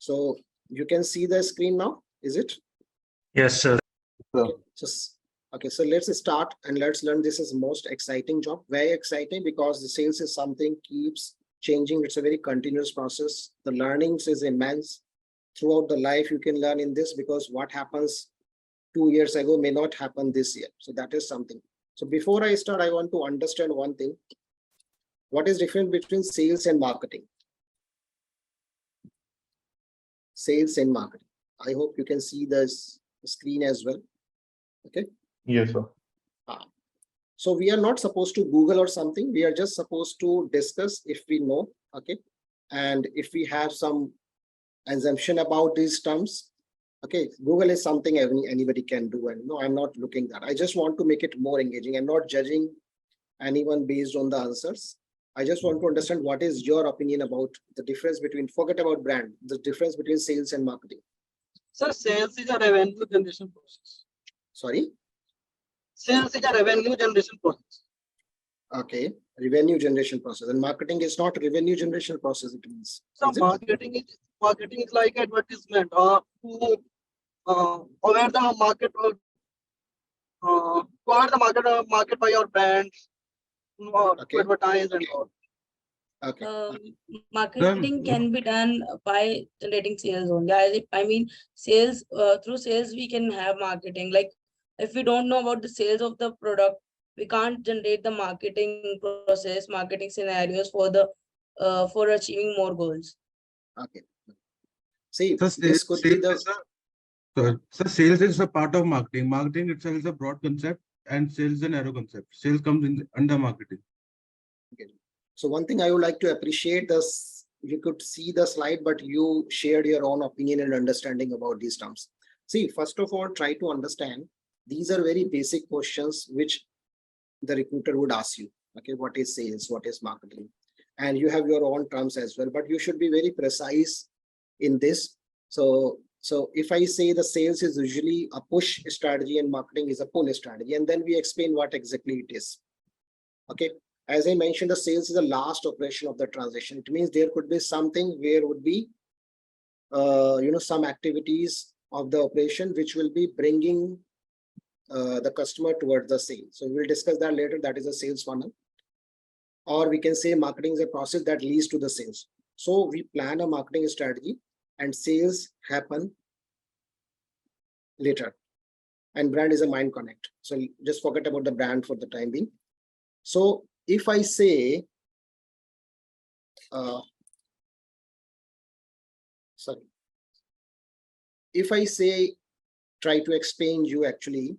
So you can see the screen now, is it? Yes, sir. Okay, so let's start and let's learn. This is most exciting job, very exciting, because the sales is something keeps changing. It's a very continuous process. The learnings is immense. Throughout the life you can learn in this, because what happens 2 years ago may not happen this year. So that is something. So before I start, I want to understand one thing. What is different between sales and marketing? Sales and marketing. I hope you can see this screen as well. Okay. Yes, sir. So we are not supposed to Google or something. We are just supposed to discuss if we know. Okay. And if we have some assumption about these terms. Okay. Google is something anybody can do. And no, I'm not looking that. I just want to make it more engaging. I'm not judging anyone based on the answers. I just want to understand what is your opinion about the difference between, forget about brand, the difference between sales and marketing. Sir, sales is a revenue generation process. Sorry? Sales is a revenue generation process. Okay, revenue generation process. And marketing is not revenue generation process, it means. So marketing is like advertisement or to aware the market market by your brands, Okay. to advertise and all. Okay. Marketing can be done by generating sales only. I mean, sales, through sales, we can have marketing. Like if we don't know about the sales of the product, we can't generate the marketing process, marketing scenarios for the for achieving more goals. Okay. See, So this could be the. So sales is a part of marketing. Marketing itself is a broad concept, and sales is a narrow concept. Sales comes in under marketing. Okay. So one thing I would like to appreciate this, you could see the slide, but you shared your own opinion and understanding about these terms. See, first of all, try to understand. These are very basic questions which the recruiter would ask you. Okay, what is sales? What is marketing? And you have your own terms as well, but you should be very precise in this. So if I say the sales is usually a push strategy and marketing is a pull strategy, and then we explain what exactly it is. Okay. As I mentioned, the sales is the last operation of the transaction. It means there could be something where would be, some activities of the operation which will be bringing the customer towards the sale. So we'll discuss that later. That is a sales funnel. Or we can say marketing is a process that leads to the sales. So we plan a marketing strategy and sales happen later. And brand is a mind connect. So just forget about the brand for the time being. So if I say, if I say, try to explain you actually,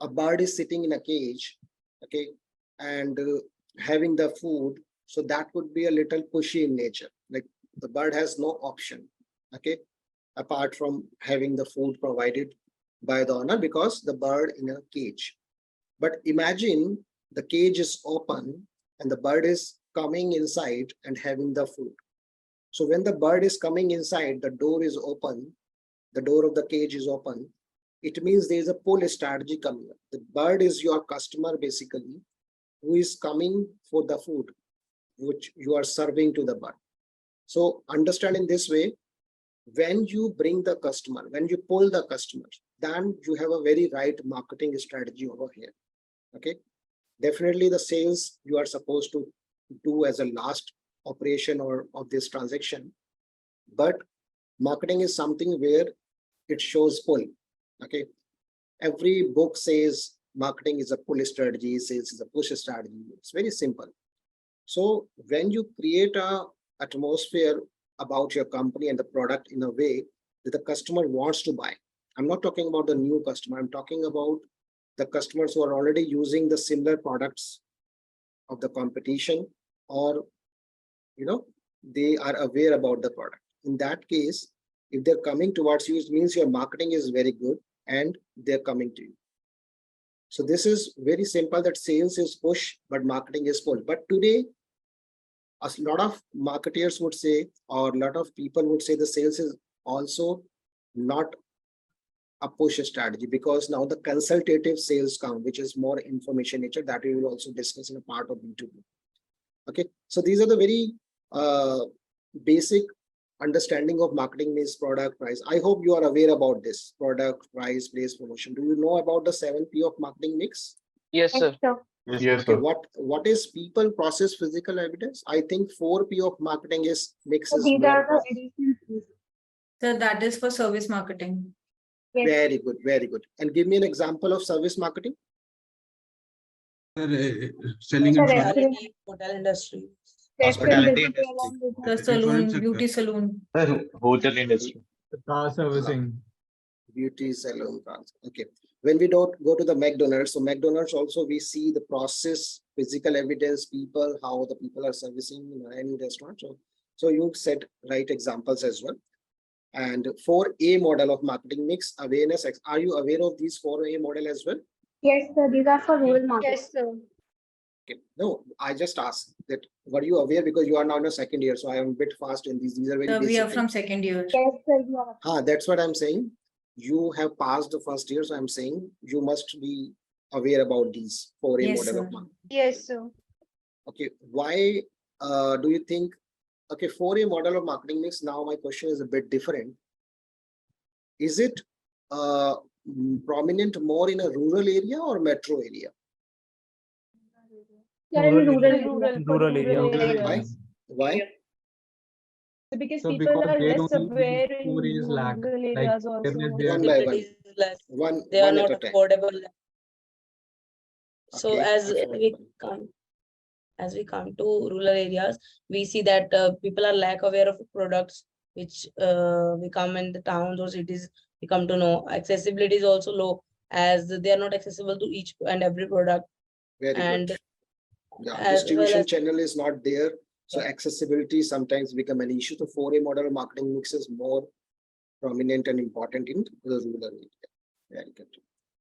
a bird is sitting in a cage, okay, and having the food. So that would be a little pushy in nature. Like the bird has no option, okay, apart from having the food provided by the owner, because the bird in a cage. But imagine the cage is open and the bird is coming inside and having the food. So when the bird is coming inside, the door is open, the door of the cage is open. It means there is a pull strategy coming up. The bird is your customer basically, who is coming for the food, which you are serving to the bird. So understand in this way, when you bring the customer, when you pull the customer, then you have a very right marketing strategy over here. Okay. Definitely the sales you are supposed to do as a last operation or of this transaction. But marketing is something where it shows pull. Okay. Every book says marketing is a pull strategy, sales is a push strategy. It's very simple. So when you create a atmosphere about your company and the product in a way that the customer wants to buy. I'm not talking about the new customer. I'm talking about the customers who are already using the similar products of the competition, or, they are aware about the product. In that case, if they're coming towards you, it means your marketing is very good and they're coming to you. So this is very simple, that sales is push, but marketing is pull. But today, a lot of marketers would say, or a lot of people would say the sales is also not a push strategy, because now the consultative sales count, which is more information nature, that we will also discuss in a part of B2B. Okay, so these are the very basic understanding of marketing means product, price. I hope you are aware about this product, price, place, promotion. Do you know about the 7P of marketing mix? Yes, sir. Yes, Okay, sir. what is people, process, physical evidence? I think 4P of marketing is mix is These more are important. the additional fees. So that is for service marketing. Yes. Very good, very good. And give me an example of service marketing. Sir, selling Sir, insurance. Hospitality, hotel industry. Hospitality Restaurant, industry. The Insurance saloon, sector. beauty saloon. Sir, hotel industry. Car servicing. Beauty salon. Okay. When we don't go to the McDonald's, so McDonald's also we see the process, physical evidence, people, how the people are servicing in any restaurant. So you said right examples as well. And 4A model of marketing mix, awareness. Are you aware of these 4A model as well? Yes, sir. These are for rural market. Yes, sir. Okay. No, I just asked that were you aware, because you are now in a second year, so I am a bit fast in these. These are very So we are basic from things. second year. Yes, sir. You are. That's what I'm saying. You have passed the first year, so I'm saying you must be aware about these 4A Yes, model sir. of marketing. Yes, sir. Okay, why do you think, okay, 4A model of marketing mix, now my question is a bit different. Is it prominent more in a rural area or metro area? Yeah, in rural Why? Why? Because So people because are they less don't aware use in areas lack, rural like areas also. awareness they are One by one. Accessibility is less. One They are at not a time. affordable. So Okay, as we affordable. come to rural areas, we see that people are lack aware of products which we come in the towns or cities, we come to know. Accessibility is also low as they are not accessible to each and every product. Very And good. Yeah, as well distribution as- channel is not there. So Yeah. accessibility sometimes become an issue. So 4A model of marketing mix is more prominent and important in the rural area. Very good.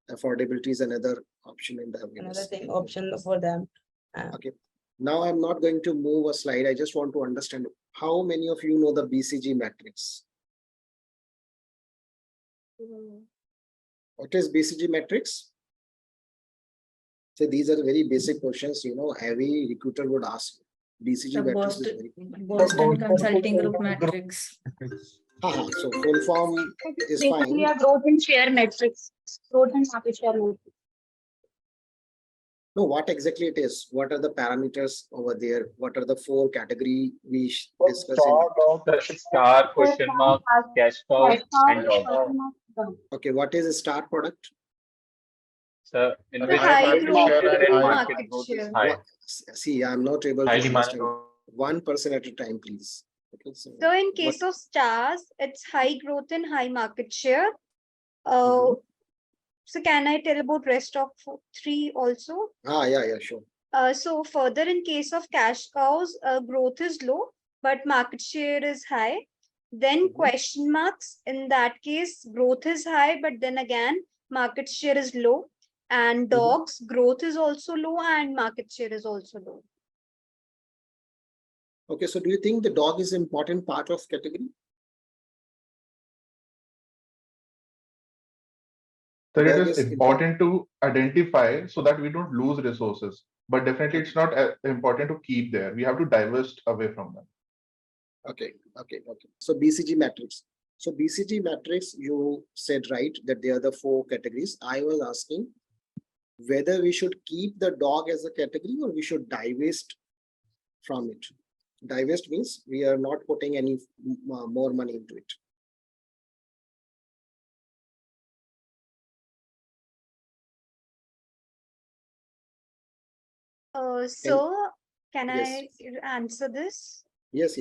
Affordability is another option in the another awareness. thing option for them. Okay. Now I'm not going to move a slide. I just want to understand how many of you know the BCG matrix. What is BCG matrix? So these are very basic questions, you know, every recruiter would ask. BCG The matrix is very. Boston Consulting Group matrix. So full form is fine. Basically, a growth and share metrics. Growth and market share metrics. No, what exactly it is? What are the parameters over there? What are the 4 category we discussed in? Star, question mark, cash cow, and dog. Okay, what is a star product? Sir, in The which high market growth share and in market market growth is share. high. See, I'm not able to Highly understand. manual. 1% at a time, please. Okay, So in what- case of stars, it's high growth and high market share. Mhm. So can I tell about rest of 3 also? Yeah, sure. So further in case of cash cows, growth is low, but market share is high. Then Mhm. question marks, in that case, growth is high, but then again, market share is low. And dogs, growth is also low and market share is also low. Okay, so do you think the dog is an important part of category? So it Dog is is important to identify so that we don't lose resources. But definitely it's not important to keep there. We have to divest away from them. Okay. So BCG matrix. So BCG matrix, you said right that they are the 4 categories. I was asking whether we should keep the dog as a category or we should divest from it. Divest means we are not putting any more money into it. So can Yes. I answer this? Yes.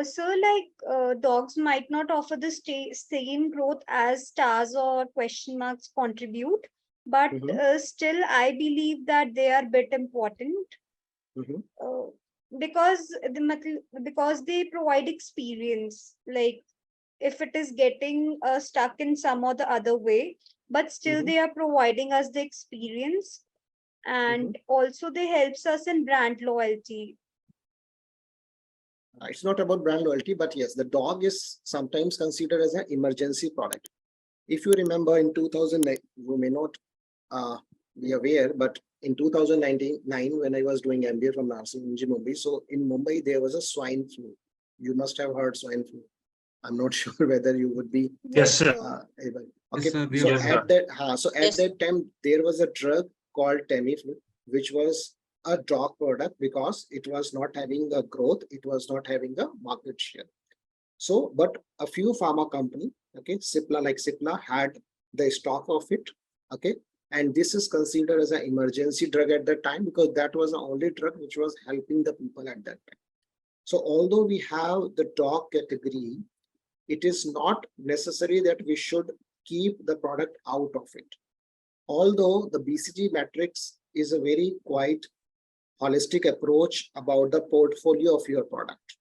So like dogs might not offer the same growth as stars or question marks contribute, but Mhm. still I believe that they are bit important. Mhm. Because they provide experience, like if it is getting stuck in some or the other way, but still Mhm. they are providing us the experience, and also they helps us in brand loyalty. It's not about brand loyalty, but yes, the dog is sometimes considered as an emergency product. If you remember in 2009, you may not be aware, but in 2009, when I was doing MBA from Narsingh Mumbai, so in Mumbai, there was a swine flu. You must have heard swine flu. I'm not sure whether you would be Yes, sir. able. Yes, Okay, sir, we so Yes, sir. at that, Yes. that time there was a drug called Tamiflu, which was a dog product because it was not having a growth, it was not having a market share. So, but a few pharma company, okay, Cipla had the stock of it, okay, and this is considered as an emergency drug at that time because that was the only drug which was helping the people at that time. So, although we have the dog category, it is not necessary that we should keep the product out of it. Although the BCG matrix is a very quite holistic approach about the portfolio of your product.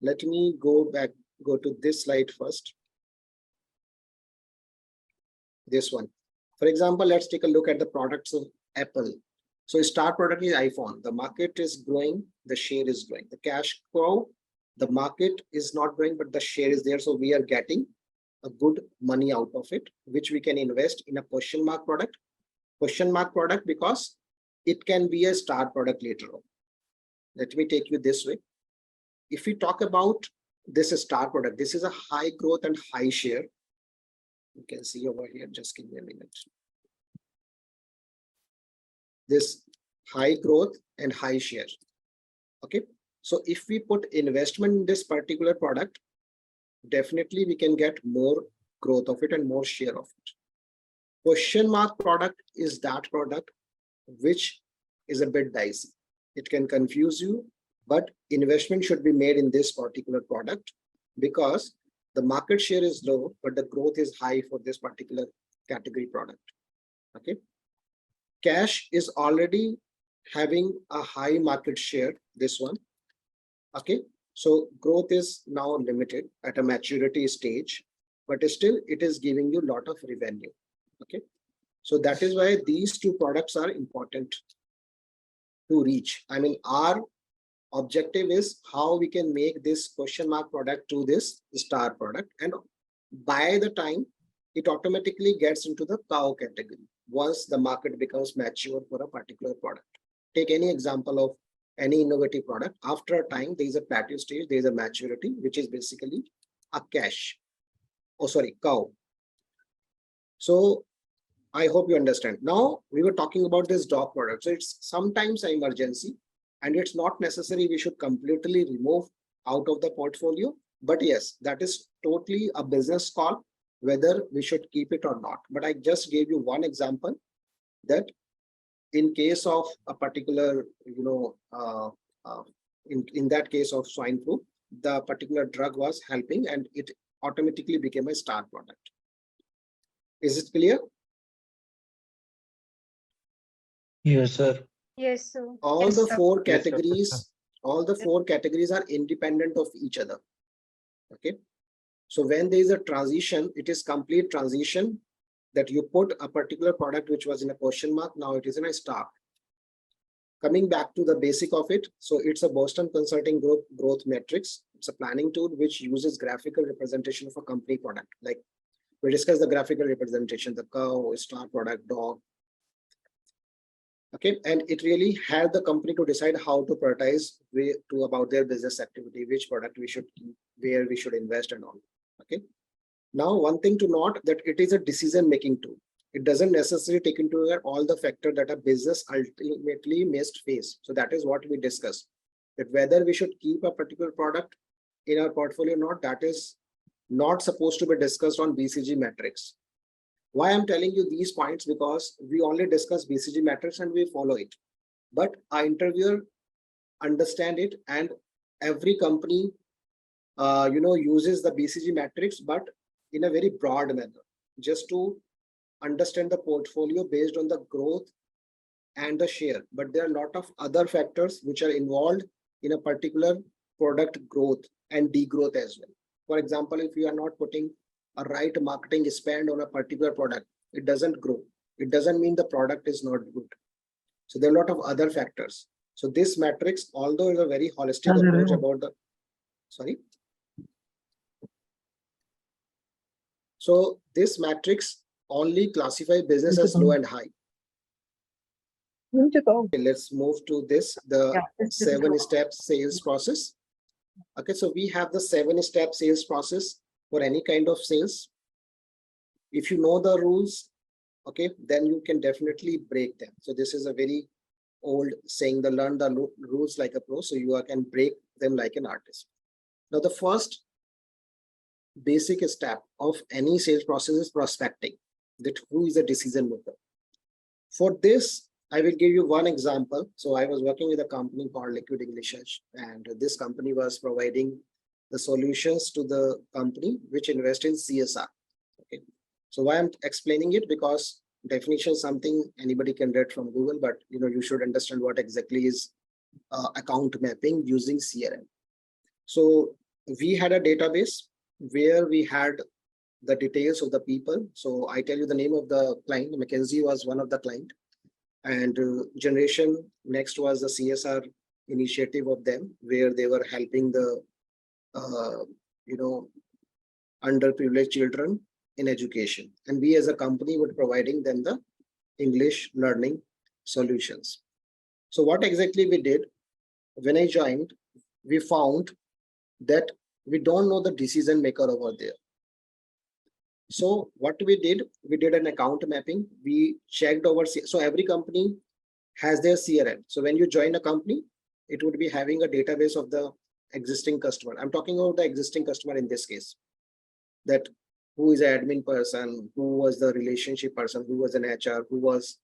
Let me go to this slide first. This one. For example, let's take a look at the products of Apple. So star product is iPhone. The market is growing, the share is growing. The cash cow, the market is not growing, but the share is there. So we are getting a good money out of it, which we can invest in a question mark product. Question mark product because it can be a star product later on. Let me take you this way. If we talk about this star product, this is a high growth and high share. You can see over here, just give me a minute. This high growth and high share. Okay, so if we put investment in this particular product, definitely we can get more growth of it and more share of it. Question mark product is that product which is a bit dicey. It can confuse you, but investment should be made in this particular product because the market share is low, but the growth is high for this particular category product. Okay. Cash is already having a high market share, this one. Okay. So growth is now limited at a maturity stage, but still it is giving you a lot of revenue. Okay. So that is why these two products are important to reach. I mean, our objective is how we can make this question mark product to this star product. And by the time it automatically gets into the cow category, once the market becomes mature for a particular product. Take any example of any innovative product. After a time, there is a plateau stage, there is a maturity, which is basically a cow. So I hope you understand. Now we were talking about this dog product. So it's sometimes an emergency and it's not necessary we should completely remove out of the portfolio. But yes, that is totally a business call, whether we should keep it or not. But I just gave you one example that in case of a particular, in that case of swine flu, the particular drug was helping and it automatically became a star product. Is it clear? Yes, sir. Yes, sir. All Yes, the sir. four Yes, sir. categories, all the four categories are independent of each other. Okay. So when there is a transition, it is complete transition that you put a particular product which was in a question mark, now it is in a star. Coming back to the basic of it, so it's a Boston Consulting growth matrix. It's a planning tool which uses graphical representation of a company product. Like we discussed the graphical representation, the cow, star product, dog. Okay, and it really helped the company to decide how to prioritize about their business activity, which product we should keep, where we should invest and all. Okay. Now, one thing to note that it is a decision-making tool. It doesn't necessarily take into account all the factors that a business ultimately must face. So that is what we discussed. That whether we should keep a particular product in our portfolio or not, that is not supposed to be discussed on BCG Matrix. Why I'm telling you these points, because we only discuss BCG Matrix and we follow it. But our interviewer understand it, and every company uses the BCG Matrix, but in a very broad manner, just to understand the portfolio based on the growth and the share. But there are a lot of other factors which are involved in a particular product growth and degrowth as well. For example, if you are not putting a right marketing spend on a particular product, it doesn't grow. It doesn't mean the product is not good. So there are a lot of other factors. So this matrix, although is a very holistic approach about the, So this matrix only classify business as low and high. Okay, let's move to this, the 7-step sales process. Okay, so we have the 7-step sales process. for any kind of sales. If you know the rules, okay, then you can definitely break them. So this is a very old saying, the learn the rules like a pro, so you can break them like an artist. Now, the first basic step of any sales process is prospecting, that who is a decision maker. For this, I will give you one example. So I was working with a company called 𝐓𝐫𝐚𝐢𝐧𝐢𝐧𝐞, and this company was providing the solutions to the company which invest in CSR. Okay. So why I'm explaining it, because definition is something anybody can read from Google, but you should understand what exactly is account mapping using CRM. So we had a database where we had the details of the people. So I tell you the name of the client. McKinsey was one of the client, and Generation Next was the CSR initiative of them, where they were helping the underprivileged children in education, and we as a company were providing them the English learning solutions. So what exactly we did when I joined, we found that we don't know the decision maker over there. So what we did an account mapping. We checked over, so every company has their CRM. So when you join a company, it would be having a database of the existing customer. I'm talking about the existing customer in this case, that who is an admin person, who was the relationship person, who was an HR, who was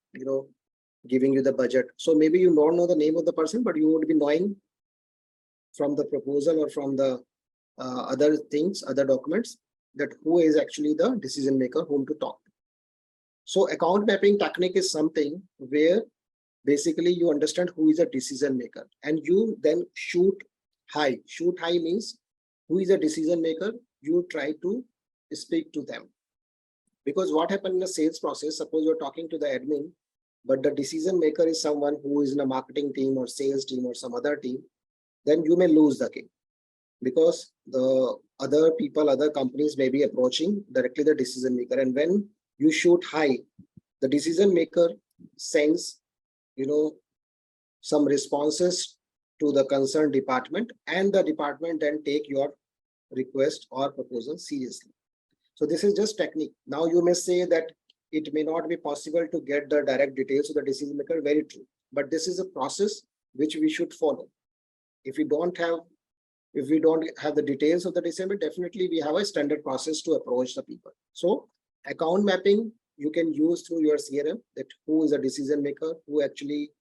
giving you the budget. So maybe you don't know the name of the person, but you would be knowing from the proposal or from the other things, other documents, that who is actually the decision maker whom to talk to. So account mapping technique is something where basically you understand who is a decision maker, and you then shoot high. Shoot high means who is a decision maker, you try to speak to them. Because what happened in the sales process, suppose you're talking to the admin, but the decision maker is someone who is in a marketing team or sales team or some other team, then you may lose the game, because the other people, other companies may be approaching directly the decision maker. And when you shoot high, the decision maker sends some responses to the concerned department, and the department then take your request or proposal seriously. So this is just technique. Now you may say that it may not be possible to get the direct details of the decision maker. Very true, but this is a process which we should follow. If we don't have the details of the decision maker, definitely we have a standard process to approach the people. So account mapping you can use through your CRM, that who is a decision maker, who actually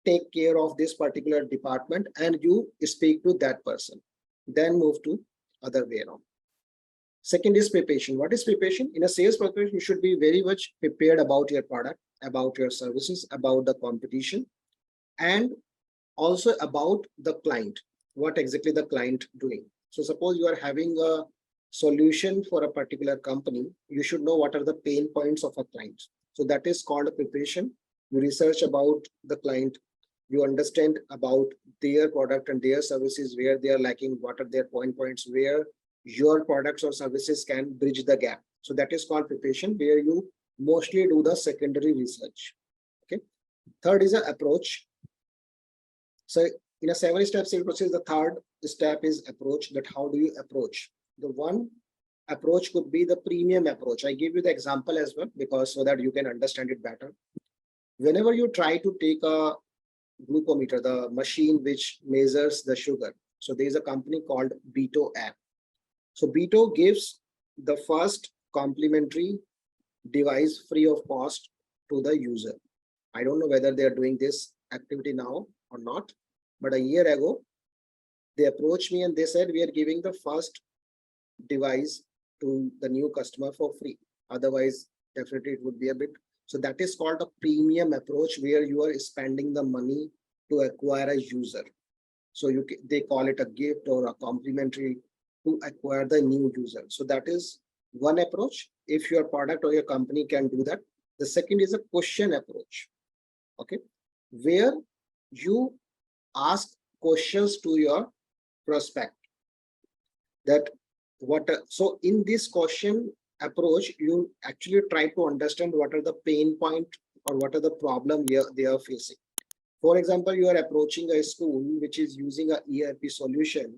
take care of this particular department, and you speak to that person, then move to other way around. Second is preparation. What is preparation? In a sales preparation, you should be very much prepared about your product, about your services, about the competition, and also about the client, what exactly the client doing. So suppose you are having a solution for a particular company, you should know what are the pain points of a client. So that is called a preparation. You research about the client, you understand about their product and their services, where they are lacking, what are their pain points, where your products or services can bridge the gap. So that is called preparation, where you mostly do the secondary research. Okay. Third is an approach. So in a 7-step sales process, the third step is approach. That how do you approach? The one approach could be the premium approach. I give you the example as well, because so that you can understand it better. Whenever you try to take a glucometer, the machine which measures the sugar. So there is a company called B2 app. So B2 gives the first complimentary device free of cost to the user. I don't know whether they are doing this activity now or not, but a year ago, they approached me and they said, we are giving the first device to the new customer for free. Otherwise, definitely it would be a bit. So that is called a premium approach, where you are spending the money to acquire a user. So they call it a gift or a complimentary to acquire the new user. So that is one approach. If your product or your company can do that. The second is a question approach. Okay, where you ask questions to your prospect. So in this question approach, you actually try to understand what are the pain point or what are the problem they are facing. For example, you are approaching a school which is using a ERP solution,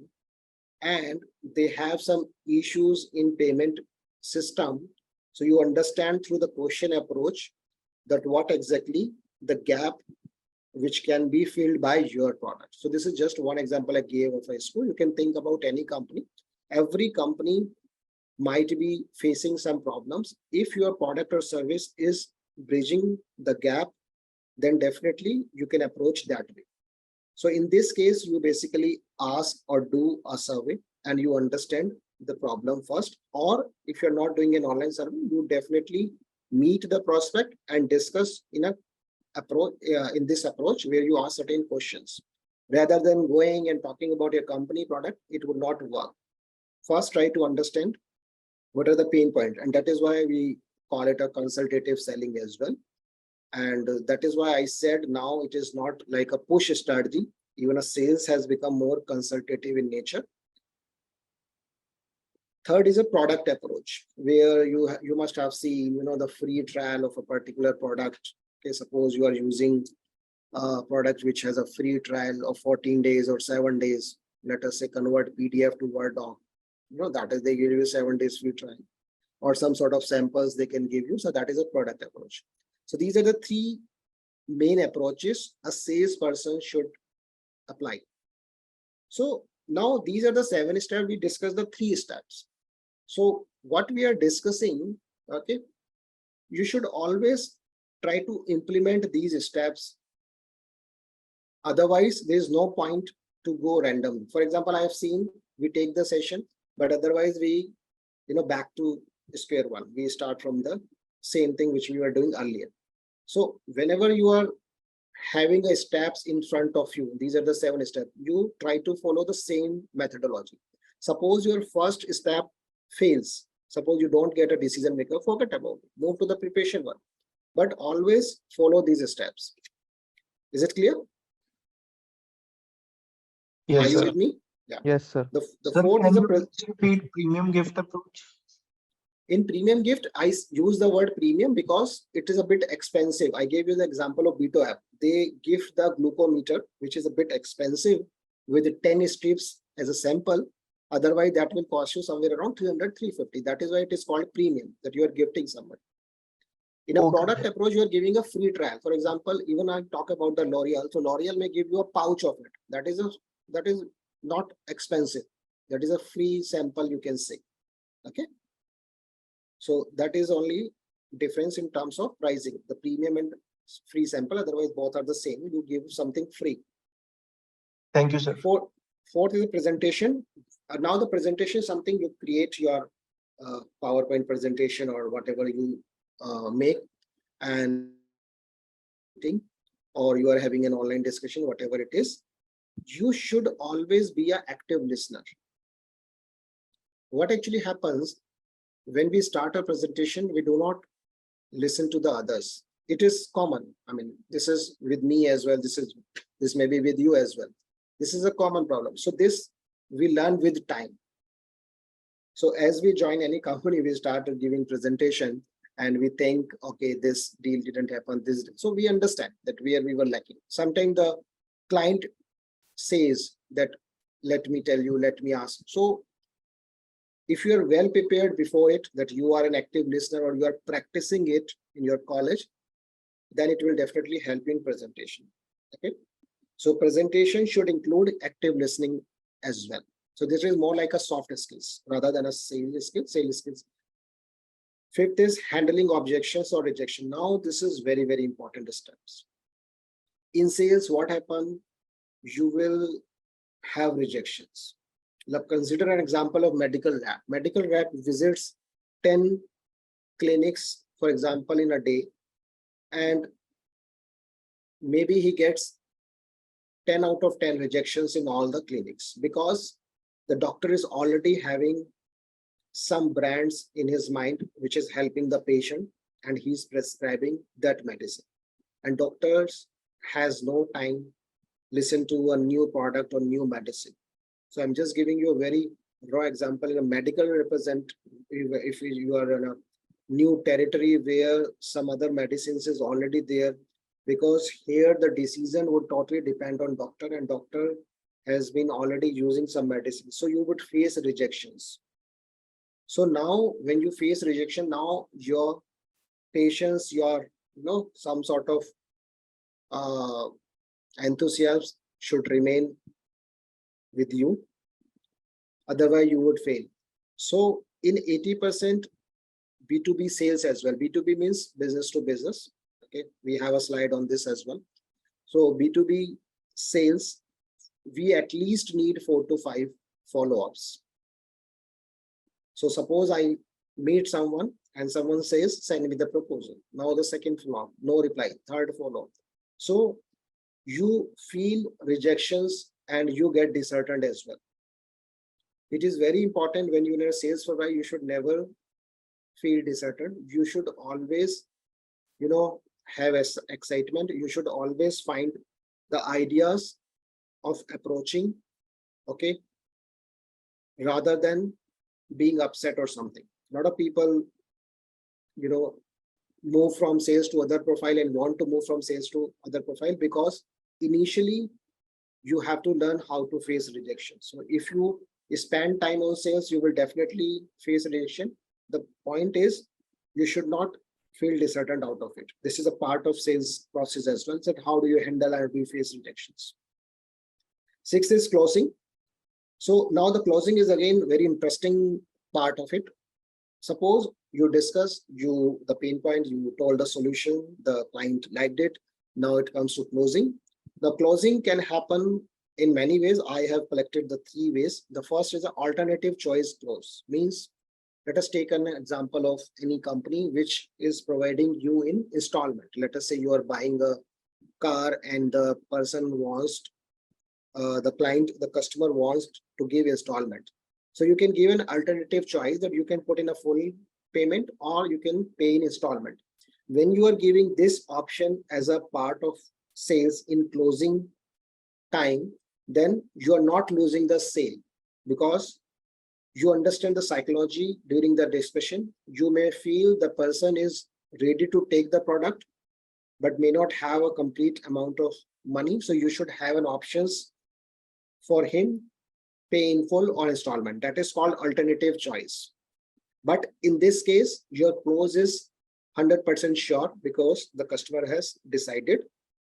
and they have some issues in payment system. So you understand through the question approach that what exactly the gap which can be filled by your product. So this is just one example I gave of a school. You can think about any company. Every company might be facing some problems. If your product or service is bridging the gap, then definitely you can approach that way. So in this case, you basically ask or do a survey and you understand the problem first. Or if you're not doing an online survey, you definitely meet the prospect and discuss in a approach in this approach where you ask certain questions. Rather than going and talking about your company product, it would not work. First, try to understand what are the pain points, and that is why we call it a consultative selling as well. And that is why I said now it is not like a push strategy. Even a sales has become more consultative in nature. Third is a product approach, where you must have seen, the free trial of a particular product. Okay, suppose you are using a product which has a free trial of 14 days or 7 days. Let us say convert PDF to Word doc. That is, they give you 7 days free trial, or some sort of samples they can give you. So that is a product approach. So these are the three main approaches a salesperson should apply. So now these are the 7 steps. We discussed the 3 steps. So what we are discussing, okay, you should always try to implement these steps. Otherwise, there is no point to go randomly. For example, I have seen we take the session, but otherwise we, back to square one. We start from the same thing which we were doing earlier. So whenever you are having a steps in front of you, these are the 7 steps, you try to follow the same methodology. Suppose your first step fails, suppose you don't get a decision maker, forget about it, move to the preparation one, but always follow these steps. Is it clear? Yes, Are you sir. with me? Yeah. Yes, sir. The Sir, fourth can is a you please repeat premium gift approach? in premium gift. I use the word premium because it is a bit expensive. I gave you the example of B2 app. They give the glucometer, which is a bit expensive, with 10 strips as a sample. Otherwise, that will cost you somewhere around 300, 350. That is why it is called premium, that you are gifting somebody. In a product approach, you are giving a free trial. For example, even I talk about the L'Oreal. So L'Oreal may give you a pouch of it. That is not expensive. That is a free sample, you can say. Okay. So that is only difference in terms of pricing, the premium and free sample. Otherwise, both are the same. You give something free. Thank you, sir. Fourth is the presentation. Now the presentation is something you create your PowerPoint presentation or whatever you make, and or you are having an online discussion, whatever it is, you should always be an active listener. What actually happens when we start a presentation, we do not listen to the others. It is common. I mean, this is with me as well. This may be with you as well. This is a common problem. So this we learn with time. So as we join any company, we start giving presentation and we think, okay, this deal didn't happen. So we understand that we were lacking. Sometimes the client says that, let me tell you, let me ask. So if you are well prepared before it, that you are an active listener or you are practicing it in your college, then it will definitely help in presentation. Okay. So presentation should include active listening as well. So this is more like a soft skills rather than a sales skills. Fifth is handling objections or rejection. Now this is very, very important steps. In sales, what happens? You will have rejections. Now consider an example of medical rep. Medical rep visits 10 clinics, for example, in a day, and maybe he gets 10 out of 10 rejections in all the clinics because the doctor is already having some brands in his mind which is helping the patient and he's prescribing that medicine, and doctors has no time listen to a new product or new medicine. So I'm just giving you a very raw example. In a medical represent, if you are in a new territory where some other medicines is already there, because here the decision would totally depend on doctor, and doctor has been already using some medicine. So you would face rejections. So now when you face rejection, now your patience, your, some sort of enthusiasm should remain with you. Otherwise you would fail. So in 80% B2B sales as well, B2B means business to business. Okay, we have a slide on this as well. So B2B sales, we at least need 4 to 5 follow-ups. So suppose I meet someone and someone says, send me the proposal. Now the second follow-up, no reply, third follow-up. So you feel rejections and you get disheartened as well. It is very important when you're in a sales profile, you should never feel disheartened. You should always, have excitement. You should always find the ideas of approaching, okay, rather than being upset or something. A lot of people, move from sales to other profile and want to move from sales to other profile because initially you have to learn how to face rejection. So if you spend time on sales, you will definitely face rejection. The point is you should not feel disheartened out of it. This is a part of sales process as well. So how do you handle and do you face rejections? 6 is closing. So now the closing is again very interesting part of it. Suppose you discuss the pain point, you told the solution, the client liked it. Now it comes to closing. The closing can happen in many ways. I have collected the 3 ways. The first is an alternative choice close. Means, let us take an example of any company which is providing you in installment. Let us say you are buying a car and the person wants, the customer wants to give installment. So you can give an alternative choice that you can put in a full payment or you can pay in installment. When you are giving this option as a part of sales in closing time, then you are not losing the sale because you understand the psychology during the discussion. You may feel the person is ready to take the product, but may not have a complete amount of money. So you should have an options for him, pay in full or installment. That is called alternative choice. But in this case, your close is 100% sure because the customer has decided,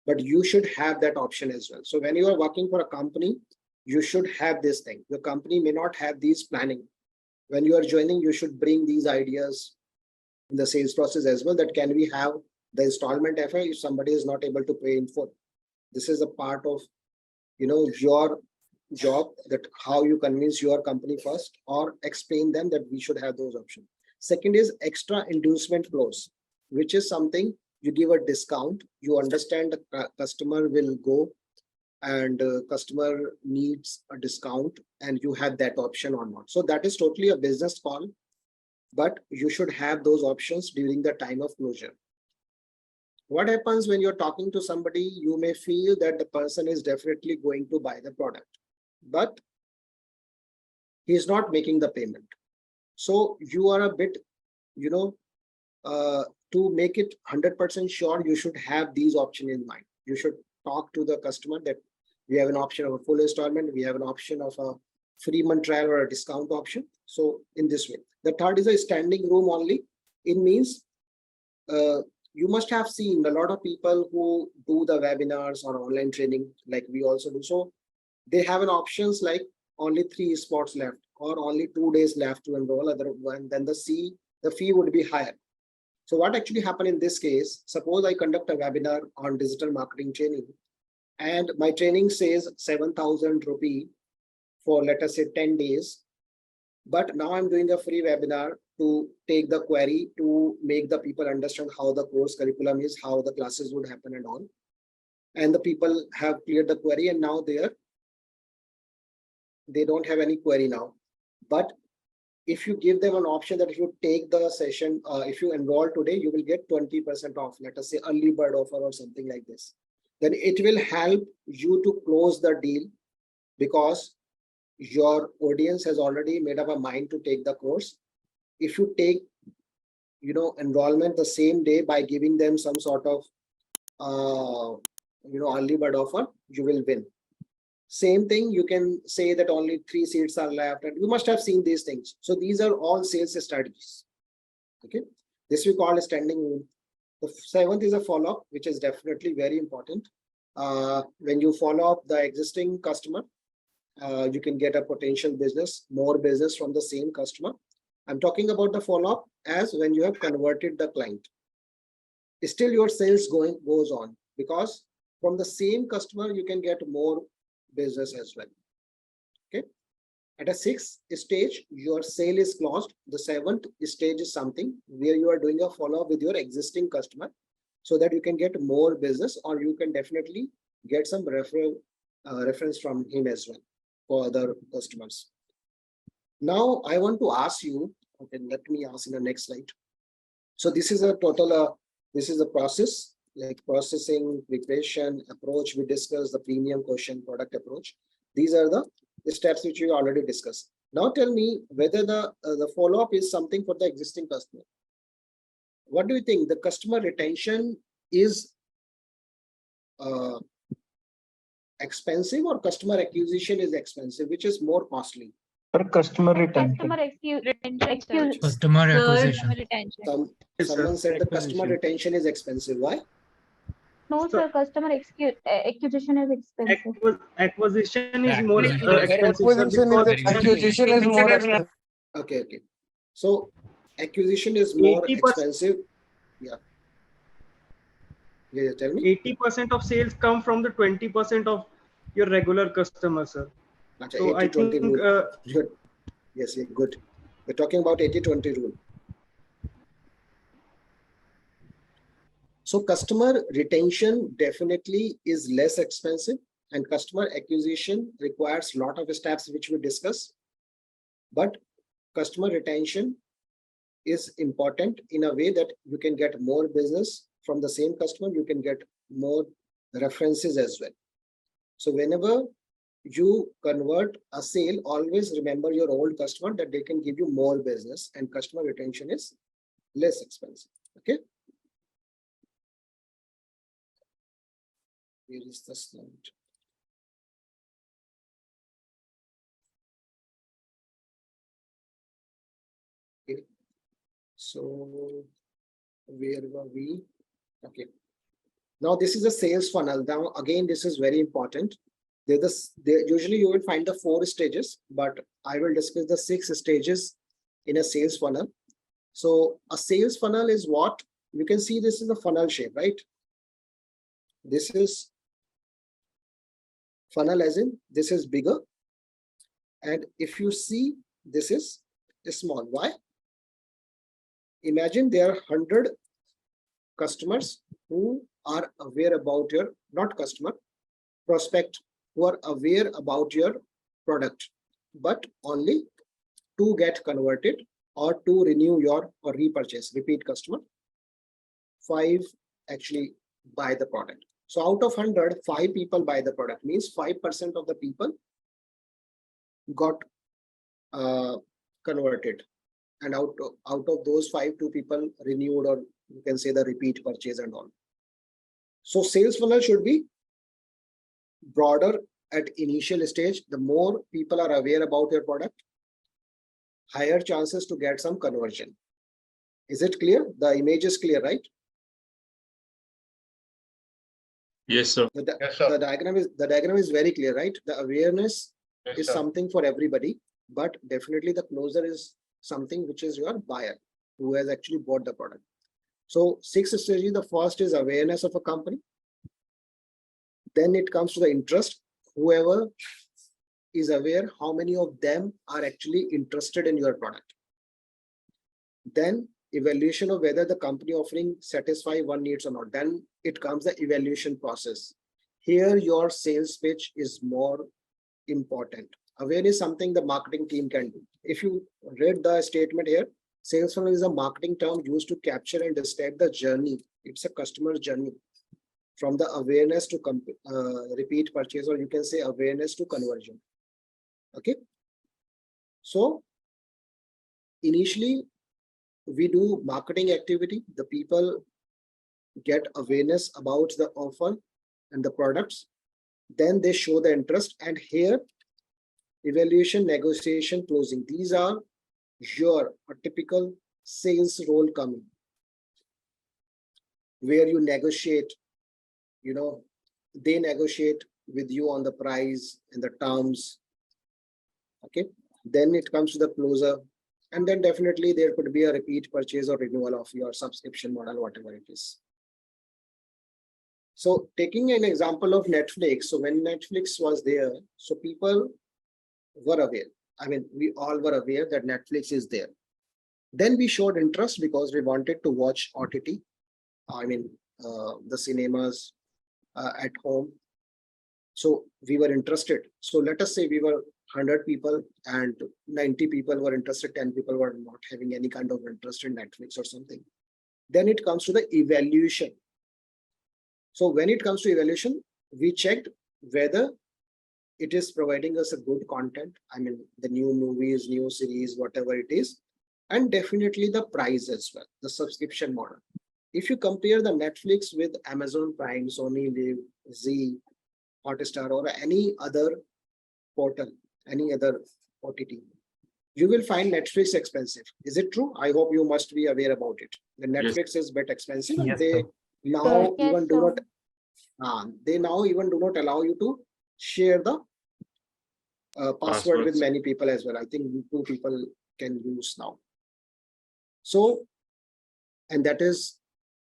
but you should have that option as well. So when you are working for a company, you should have this thing. The company may not have these planning. When you are joining, you should bring these ideas in the sales process as well. That can we have the installment offer if somebody is not able to pay in full. This is a part of, your job, that how you convince your company first or explain them that we should have those options. Second is extra inducement clause, which is something you give a discount. You understand the customer will go and customer needs a discount and you have that option or not. So that is totally a business call, but you should have those options during the time of closure. What happens when you're talking to somebody, you may feel that the person is definitely going to buy the product, but he is not making the payment. So you are a bit, to make it 100% sure, you should have these options in mind. You should talk to the customer that we have an option of a full installment, we have an option of a free month trial or a discount option. So in this way. The third is a standing room only. It means you must have seen a lot of people who do the webinars or online training like we also do. So they have an options like only 3 spots left or only 2 days left to enroll, then the fee would be higher. So what actually happened in this case, suppose I conduct a webinar on digital marketing training and my training says 7,000 rupee for, let us say, 10 days. But now I'm doing a free webinar to take the query to make the people understand how the course curriculum is, how the classes would happen and all. And the people have cleared the query and now they don't have any query now. But if you give them an option that if you take the session, if you enroll today, you will get 20% off, let us say early bird offer or something like this. Then it will help you to close the deal because your audience has already made up a mind to take the course. If you take, enrollment the same day by giving them some sort of, early bird offer, you will win. Same thing, you can say that only 3 seats are left, and you must have seen these things. So these are all sales strategies. Okay, this we call a standing room. The 7th is a follow-up, which is definitely very important. When you follow up the existing customer, you can get a potential business, more business from the same customer. I'm talking about the follow-up as when you have converted the client. Still your sales goes on, because from the same customer you can get more business as well. Okay, at a 6th stage your sale is closed. The 7th stage is something where you are doing a follow-up with your existing customer so that you can get more business, or you can definitely get some reference from him as well for other customers. Now I want to ask you, okay, let me ask in the next slide. So this is a total this is the process, like processing, preparation, approach. We discussed the premium, question, product approach. These are the steps which we already discussed. Now tell me whether the follow-up is something for the existing customer. What do you think? The customer retention is expensive, or customer acquisition is expensive? Which is more costly? For customer retention. Customer acquisition. Someone said the customer retention is expensive. Why? No, sir, customer acquisition is expensive. Acquisition is more expensive. Acquisition is more expensive. Okay. So acquisition is more 80%. expensive. Yeah. Tell me. 80% of sales come from the 20% of your regular customers, sir. Achha, So I 80-20 think rule. Good. Yes, good. We're talking about 80-20 rule. So customer retention definitely is less expensive, and customer acquisition requires a lot of steps which we discuss. But customer retention is important in a way that you can get more business from the same customer, you can get more references as well. So whenever you convert a sale, always remember your old customer, that they can give you more business, and customer retention is less expensive. Okay. Here is the slide. Okay. So where were we? Okay. Now this is a sales funnel. Now again, this is very important. Usually you will find the 4 stages, but I will discuss the 6 stages in a sales funnel. So a sales funnel is what? You can see this is a funnel shape, right? This is funnel, as in this is bigger. And if you see, this is small. Why? Imagine there are 100 customers who are aware about your, not customer, prospect, who are aware about your product, but only 2 get converted, or 2 renew your or repurchase, repeat customer. 5 actually buy the product. So out of 100, 5 people buy the product, means 5% of the people got converted. And out of those 5, 2 people renewed, or you can say the repeat purchase and all. So sales funnel should be broader at initial stage. The more people are aware about your product, higher chances to get some conversion. Is it clear? The image is clear, right? Yes, sir. The diagram is very clear, right? The awareness is something for everybody, but definitely the closer is something which is your buyer who has actually bought the product. So 6 strategy, the first is awareness of a company. Then it comes to the interest. Whoever is aware, how many of them are actually interested in your product. Then evaluation of whether the company offering satisfy one needs or not. Then it comes the evaluation process. Here your sales pitch is more important. Awareness is something the marketing team can do. If you read the statement here, sales funnel is a marketing term used to capture and describe the journey. It's a customer journey from the awareness to repeat purchase, or you can say awareness to conversion. Okay. So initially we do marketing activity. The people get awareness about the offer and the products. Then they show the interest, and here evaluation, negotiation, closing. These are your typical sales role coming, where you negotiate, they negotiate with you on the price and the terms. Okay, then it comes to the closer, and then definitely there could be a repeat purchase or renewal of your subscription model, whatever it is. So taking an example of Netflix, so when Netflix was there, so people were aware. I mean, we all were aware that Netflix is there. Then we showed interest because we wanted to watch OTT. I mean, the cinemas at home. So we were interested. So let us say we were 100 people and 90 people were interested, 10 people were not having any kind of interest in Netflix or something. Then it comes to the evaluation. So when it comes to evaluation, we checked whether it is providing us a good content. I mean, the new movies, new series, whatever it is, and definitely the price as well, the subscription model. If you compare the Netflix with Amazon Prime, Sony Live, Zee, Hotstar, or any other portal, any other OTT, you will find Netflix expensive. Is it true? I hope you must be aware about it. The Netflix is a bit expensive, and they now even do not. They now even do not allow you to share the password with many people as well. I think 2 people can use now. So, and that is,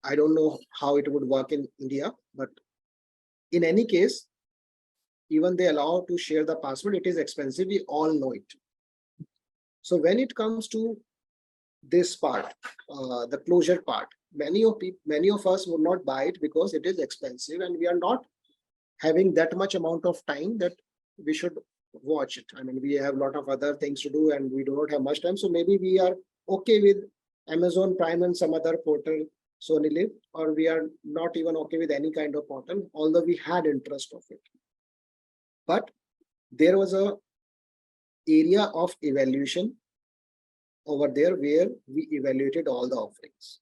I don't know how it would work in India, but in any case, even they allow to share the password, it is expensive. We all know it. So when it comes to this part, the closure part, many of us would not buy it because it is expensive, and we are not having that much amount of time that we should watch it. I mean, we have a lot of other things to do and we do not have much time. So maybe we are okay with Amazon Prime and some other portal, Sony Live, or we are not even okay with any kind of portal, although we had interest of it. But there was a area of evaluation over there where we evaluated all the offerings.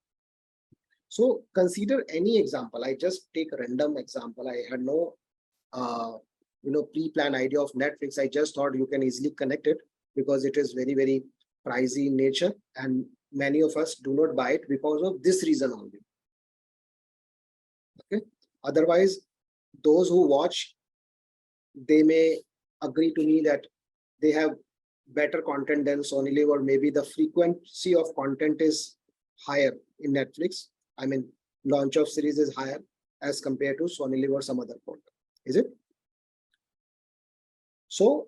So consider any example. I just take a random example. I had no pre-planned idea of Netflix. I just thought you can easily connect it because it is very, very pricey in nature, and many of us do not buy it because of this reason only. Okay. Otherwise, those who watch, they may agree to me that they have better content than Sony Live, or maybe the frequency of content is higher in Netflix. I mean, launch of series is higher as compared to Sony Live or some other portal. Is it? So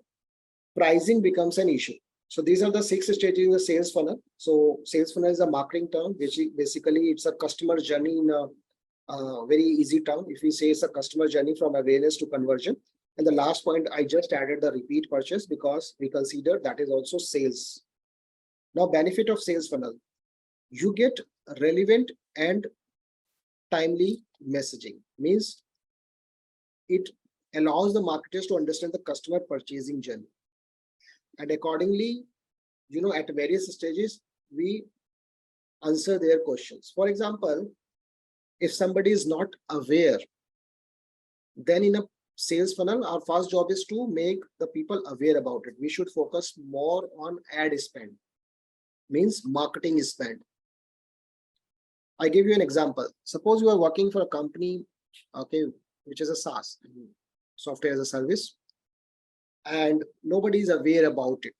pricing becomes an issue. So these are the 6 stages in the sales funnel. So sales funnel is a marketing term, which basically it's a customer journey in a very easy term. If we say it's a customer journey from awareness to conversion. And the last point, I just added the repeat purchase because we consider that is also sales. Now, benefit of sales funnel, you get relevant and timely messaging. Means it allows the marketers to understand the customer purchasing journey. And accordingly, at various stages, we answer their questions. For example, if somebody is not aware, then in a sales funnel, our first job is to make the people aware about it. We should focus more on ad spend, means marketing spend. I give you an example. Suppose you are working for a company, okay, which is a SaaS, software as a service, and nobody is aware about it.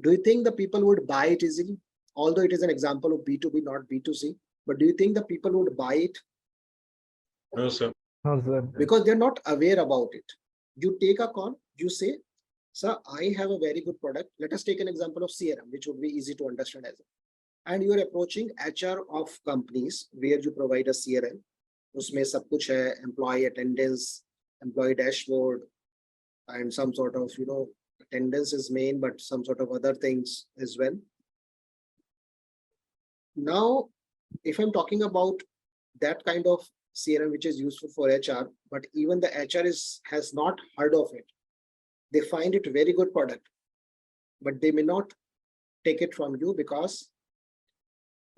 Do you think the people would buy it easily? Although it is an example of B2B, not B2C, but do you think the people would buy it? No, sir. Because they're not aware about it. You take a call, you say, sir, I have a very good product. Let us take an example of CRM, which would be easy to understand as well. And you are approaching HR of companies where you provide a CRM. Usme sab kuch hai, employee attendance, employee dashboard, and some sort of, attendance is main, but some sort of other things as well. Now, if I'm talking about that kind of CRM which is useful for HR, but even the HR has not heard of it. They find it a very good product, but they may not take it from you because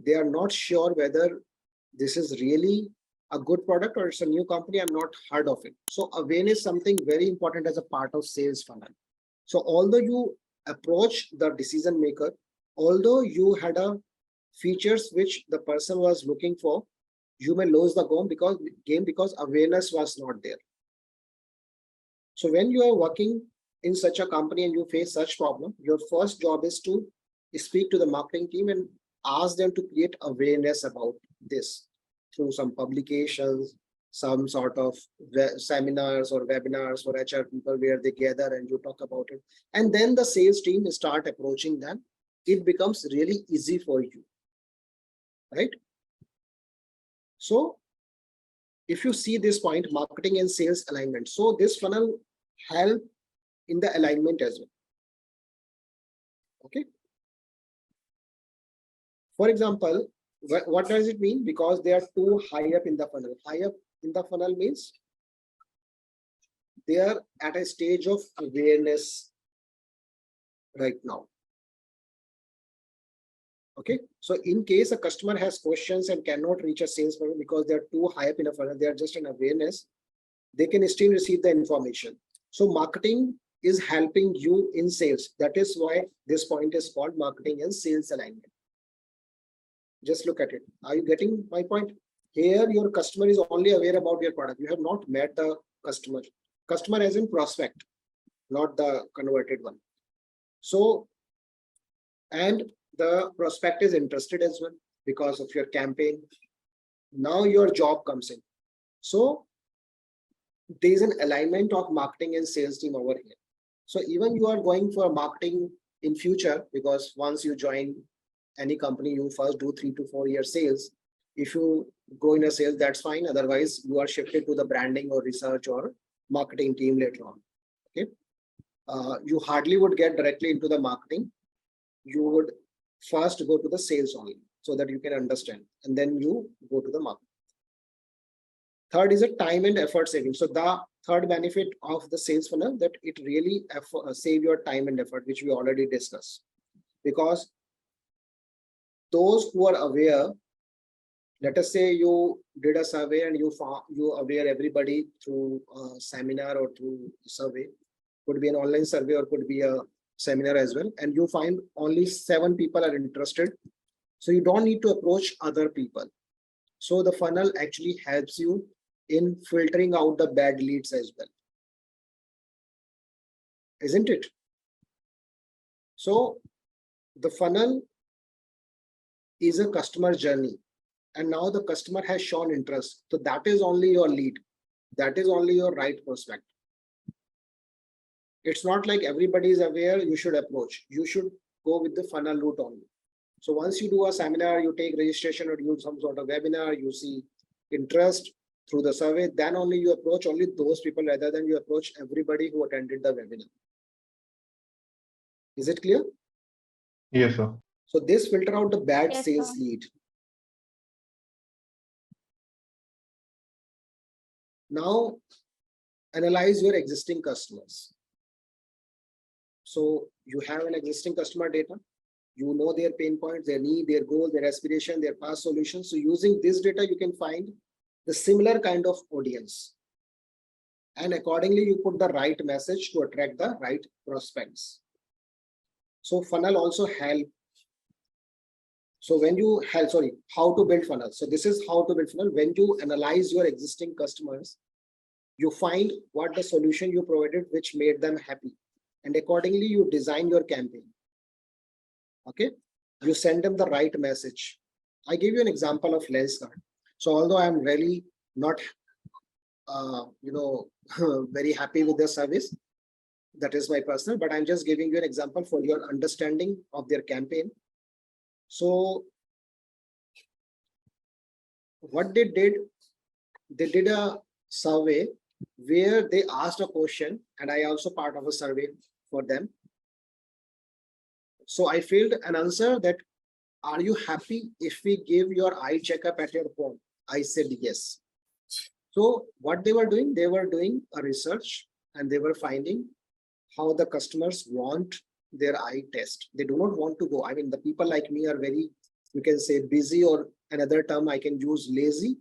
they are not sure whether this is really a good product or it's a new company, I'm not heard of it. So awareness is something very important as a part of sales funnel. So although you approach the decision maker, although you had a features which the person was looking for, you may lose the game because awareness was not there. So when you are working in such a company and you face such problem, your first job is to speak to the marketing team and ask them to create awareness about this through some publications, some sort of seminars or webinars for HR people where they gather and you talk about it. And then the sales team start approaching them. It becomes really easy for you, right? So if you see this point, marketing and sales alignment. So this funnel help in the alignment as well. Okay. For example, what does it mean? Because they are too high up in the funnel. High up in the funnel means they are at a stage of awareness right now. Okay, so in case a customer has questions and cannot reach a salesperson because they are too high up in a funnel, they are just in awareness, they can still receive the information. So marketing is helping you in sales. That is why this point is called marketing and sales alignment. Just look at it. Are you getting my point? Here, your customer is only aware about your product. You have not met the customer. Customer as in prospect, not the converted one. So, and the prospect is interested as well because of your campaign. Now your job comes in. So there is an alignment of marketing and sales team over here. So even you are going for marketing in future, because once you join any company, you first do 3 to 4 year sales. If you go in a sales, that's fine. Otherwise, you are shifted to the branding or research or marketing team later on. Okay, you hardly would get directly into the marketing. You would first go to the sales only so that you can understand, and then you go to the market. Third is a time and effort saving. So the third benefit of the sales funnel, that it really save your time and effort, which we already discussed. Because those who are aware, let us say you did a survey and you aware everybody through a seminar or through a survey, could be an online survey or could be a seminar as well, and you find only 7 people are interested. So you don't need to approach other people. So the funnel actually helps you in filtering out the bad leads as well, isn't it? So the funnel is a customer journey, and now the customer has shown interest. So that is only your lead. That is only your right prospect. It's not like everybody is aware you should approach. You should go with the funnel route only. So once you do a seminar, you take registration or do some sort of webinar, you see interest through the survey, then only you approach only those people rather than you approach everybody who attended the webinar. Is it clear? Yes, sir. So this filter out the bad Yes, sales sir. lead. Now analyze your existing customers. So you have an existing customer data. You know their pain points, their need, their goals, their aspiration, their past solutions. So using this data, you can find the similar kind of audience. And accordingly, you put the right message to attract the right prospects. So funnel also help. So when you help, how to build funnel. So this is how to build funnel. When you analyze your existing customers, you find what the solution you provided, which made them happy. And accordingly, you design your campaign. Okay, you send them the right message. I give you an example of Lenskart. So although I'm really not, very happy with their service, that is my personal, but I'm just giving you an example for your understanding of their campaign. So what they did a survey where they asked a question, and I also part of a survey for them. So I filled an answer that, are you happy if we give your eye checkup at your home? I said yes. So what they were doing a research, and they were finding how the customers want their eye test. They do not want to go. I mean, the people like me are very, you can say busy, or another term I can use, lazy.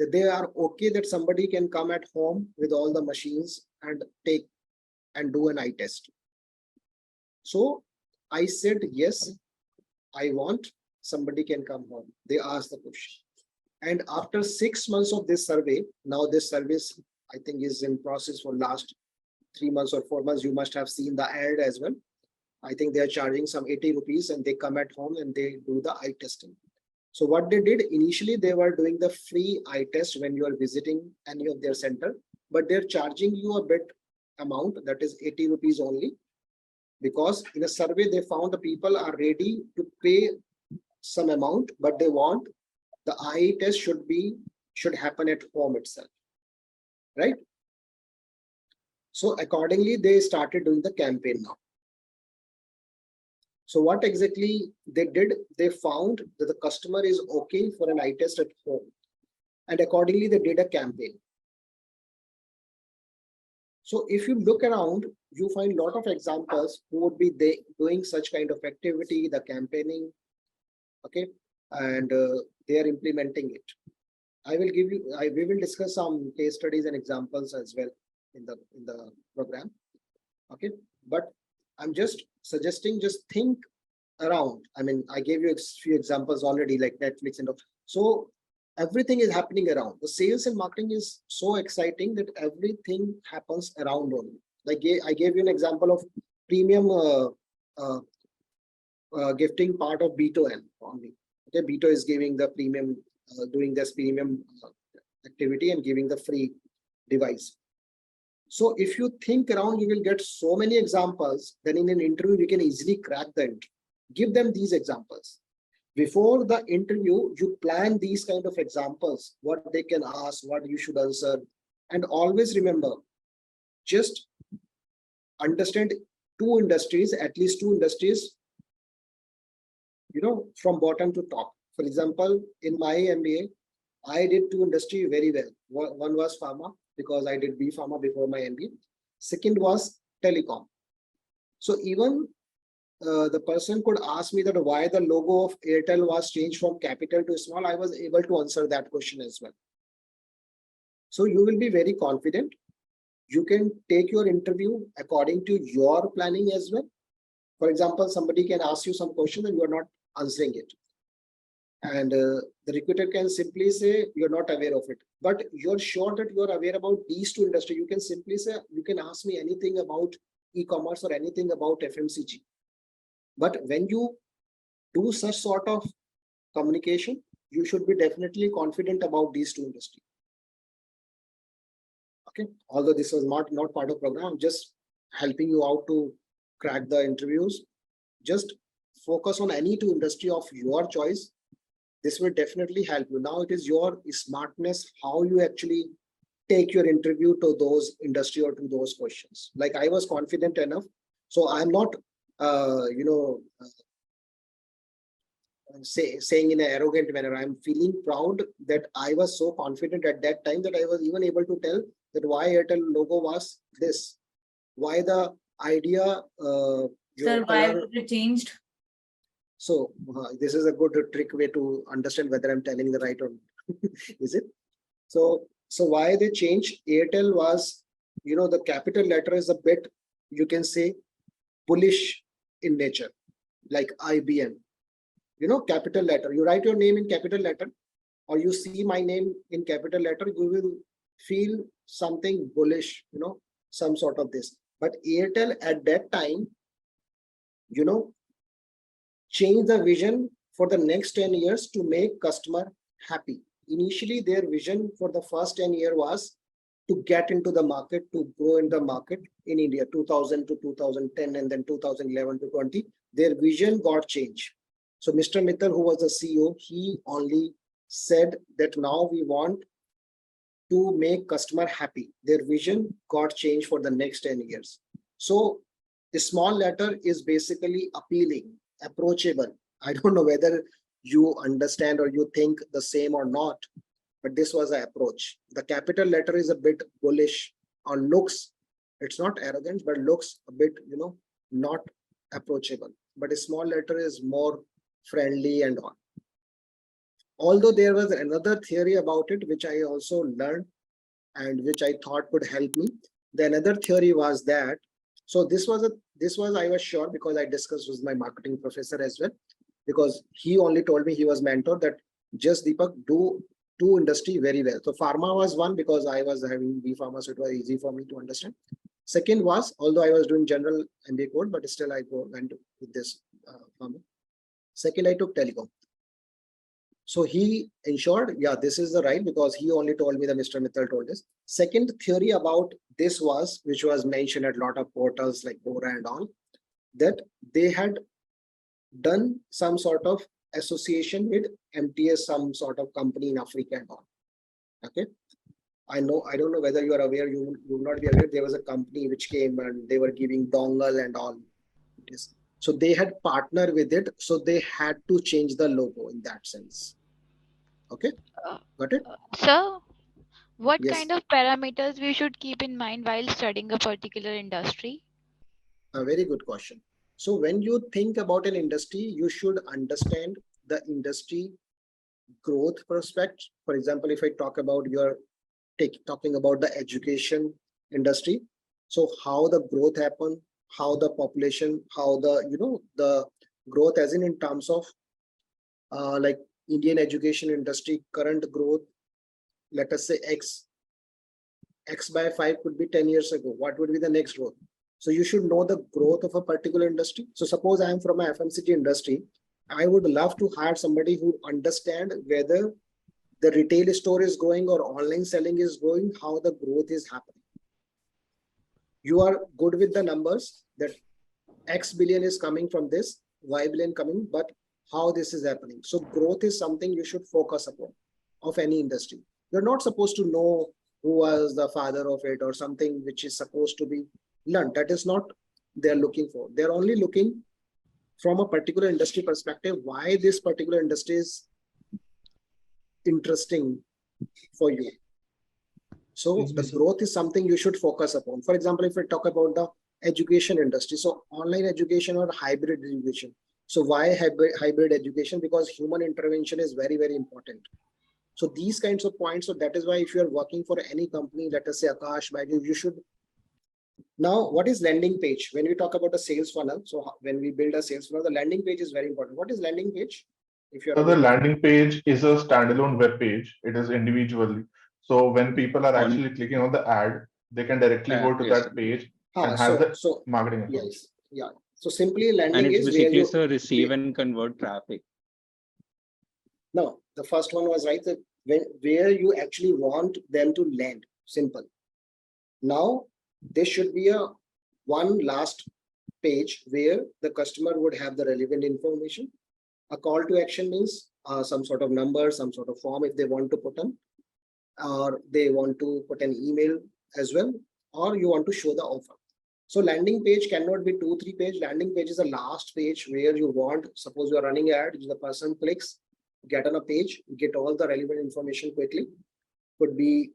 that they are okay that somebody can come at home with all the machines and take and do an eye test. So I said, yes, I want somebody can come home. They asked the question. And after 6 months of this survey, now this service, I think, is in process for last 3 months or 4 months. You must have seen the ad as well. I think they are charging some 80 rupees and they come at home and they do the eye testing. So what they did initially, they were doing the free eye test when you are visiting any of their center, but they're charging you a bit amount, that is 80 rupees only, because in a survey they found the people are ready to pay some amount, but they want the eye test should happen at home itself, right? So accordingly, they started doing the campaign now. So what exactly they did, they found that the customer is okay for an eye test at home. And accordingly, they did a campaign. So if you look around, you find a lot of examples who would be doing such kind of activity, the campaigning, okay, and they are implementing it. I will give you, we will discuss some case studies and examples as well in the program, okay. But I'm just suggesting, just think around. I mean, I gave you a few examples already, like Netflix and all. So everything is happening around. The sales and marketing is so exciting that everything happens around only. Like I gave you an example of premium gifting part of B2N only. Okay, B2 is giving the premium, doing this premium activity and giving the free device. So if you think around, you will get so many examples. Then in an interview, you can easily crack the interview. Give them these examples. Before the interview, you plan these kind of examples, what they can ask, what you should answer. And always remember, just understand two industries, at least two industries, you know, from bottom to top. For example, in my MBA, I did two industry very well. One was pharma, because I did B Pharma before my MBA. Second was telecom. So even the person could ask me that why the logo of Airtel was changed from capital to small. I was able to answer that question as well. So you will be very confident. You can take your interview according to your planning as well. For example, somebody can ask you some question and you are not answering it. And the recruiter can simply say you're not aware of it, but you're sure that you're aware about these two industries. You can simply say, you can ask me anything about e-commerce or anything about FMCG. But when you do such sort of communication, you should be definitely confident about these two industries. Okay, although this was not part of program, I'm just helping you out to crack the interviews. Just focus on any two industry of your choice. This will definitely help you. Now it is your smartness, how you actually take your interview to those industry or to those questions. Like I was confident enough, so I'm not, saying in an arrogant manner. I'm feeling proud that I was so confident at that time that I was even able to tell that why Airtel logo was this, why the idea. Sir, why was it changed? So this is a good trick way to understand whether I'm telling the right or is it? So why they changed Airtel was, you know, the capital letter is a bit, you can say, bullish in nature, like IBM. You know, capital letter. You write your name in capital letter, or you see my name in capital letter, you will feel something bullish, you know, some sort of this. But Airtel at that time, you know, change the vision for the next 10 years to make customer happy. Initially, their vision for the first 10 years was to get into the market, to grow in the market in India, 2000 to 2010, and then 2011 to 20. Their vision got changed. So Mr. Mittal, who was the CEO, he only said that now we want to make customer happy. Their vision got changed for the next 10 years. So the small letter is basically appealing, approachable. I don't know whether you understand or you think the same or not, but this was an approach. The capital letter is a bit bullish on looks. It's not arrogant, but looks a bit, you know, not approachable. But a small letter is more friendly and on. although there was another theory about it, which I also learned and which I thought could help me. The another theory was that, so this was I was sure because I discussed with my marketing professor as well, because he only told me, he was mentor, that just Deepak, do two industry very well. So pharma was one because I was having B Pharma, so it was easy for me to understand. Second was, although I was doing general MBA code, but still I went with this pharma. Second, I took telecom. So he ensured, yeah, this is the right, because he only told me that Mr. Mittal told us. Second theory about this was, which was mentioned at a lot of portals like Quora and all, that they had done some sort of association with MTS, some sort of company in Africa and all. Okay. I don't know whether you are aware, you will not be aware, there was a company which came and they were giving dongle and all. So they had partnered with it, so they had to change the logo in that sense. Okay, got it? Sir, what Yes. kind of parameters we should keep in mind while studying a particular industry? A very good question. So when you think about an industry, you should understand the industry growth prospect. For example, if I talk about talking about the education industry, so how the growth happened, how the population, how the the growth as in terms of like Indian education industry current growth, let us say X by 5 could be 10 years ago. What would be the next growth? So you should know the growth of a particular industry. So suppose I am from a FMCG industry, I would love to hire somebody who understand whether the retail store is growing or online selling is growing, how the growth is happening. You are good with the numbers that X billion is coming from this, Y billion coming, but how this is happening. So growth is something you should focus upon of any industry. You're not supposed to know who was the father of it or something which is supposed to be learned. That is not they're looking for. They're only looking from a particular industry perspective, why this particular industry is interesting for you. So the growth is something you should focus upon. For example, if we talk about the education industry, so online education or hybrid education. So why hybrid education? Because human intervention is very, very important. So these kinds of points, so that is why if you are working for any company, let us say Akash, you should. Now, what is landing page? When we talk about a sales funnel, so when we build a sales funnel, the landing page is very important. What is landing page? If you're So the landing page is a standalone web page. It is individually. So when people are actually clicking on the ad, they can directly go to that page and have the marketing information. Yes, yeah. So simply landing And it's is basically where you receive and convert traffic. No, the first one was right. That where you actually want them to land. Simple. Now there should be a one last page where the customer would have the relevant information. A call to action means some sort of number, some sort of form if they want to put on, or they want to put an email as well, or you want to show the offer. So landing page cannot be 2-3 page. Landing page is the last page where you want, suppose you are running an ad, the person clicks, get on a page, get all the relevant information quickly. Could be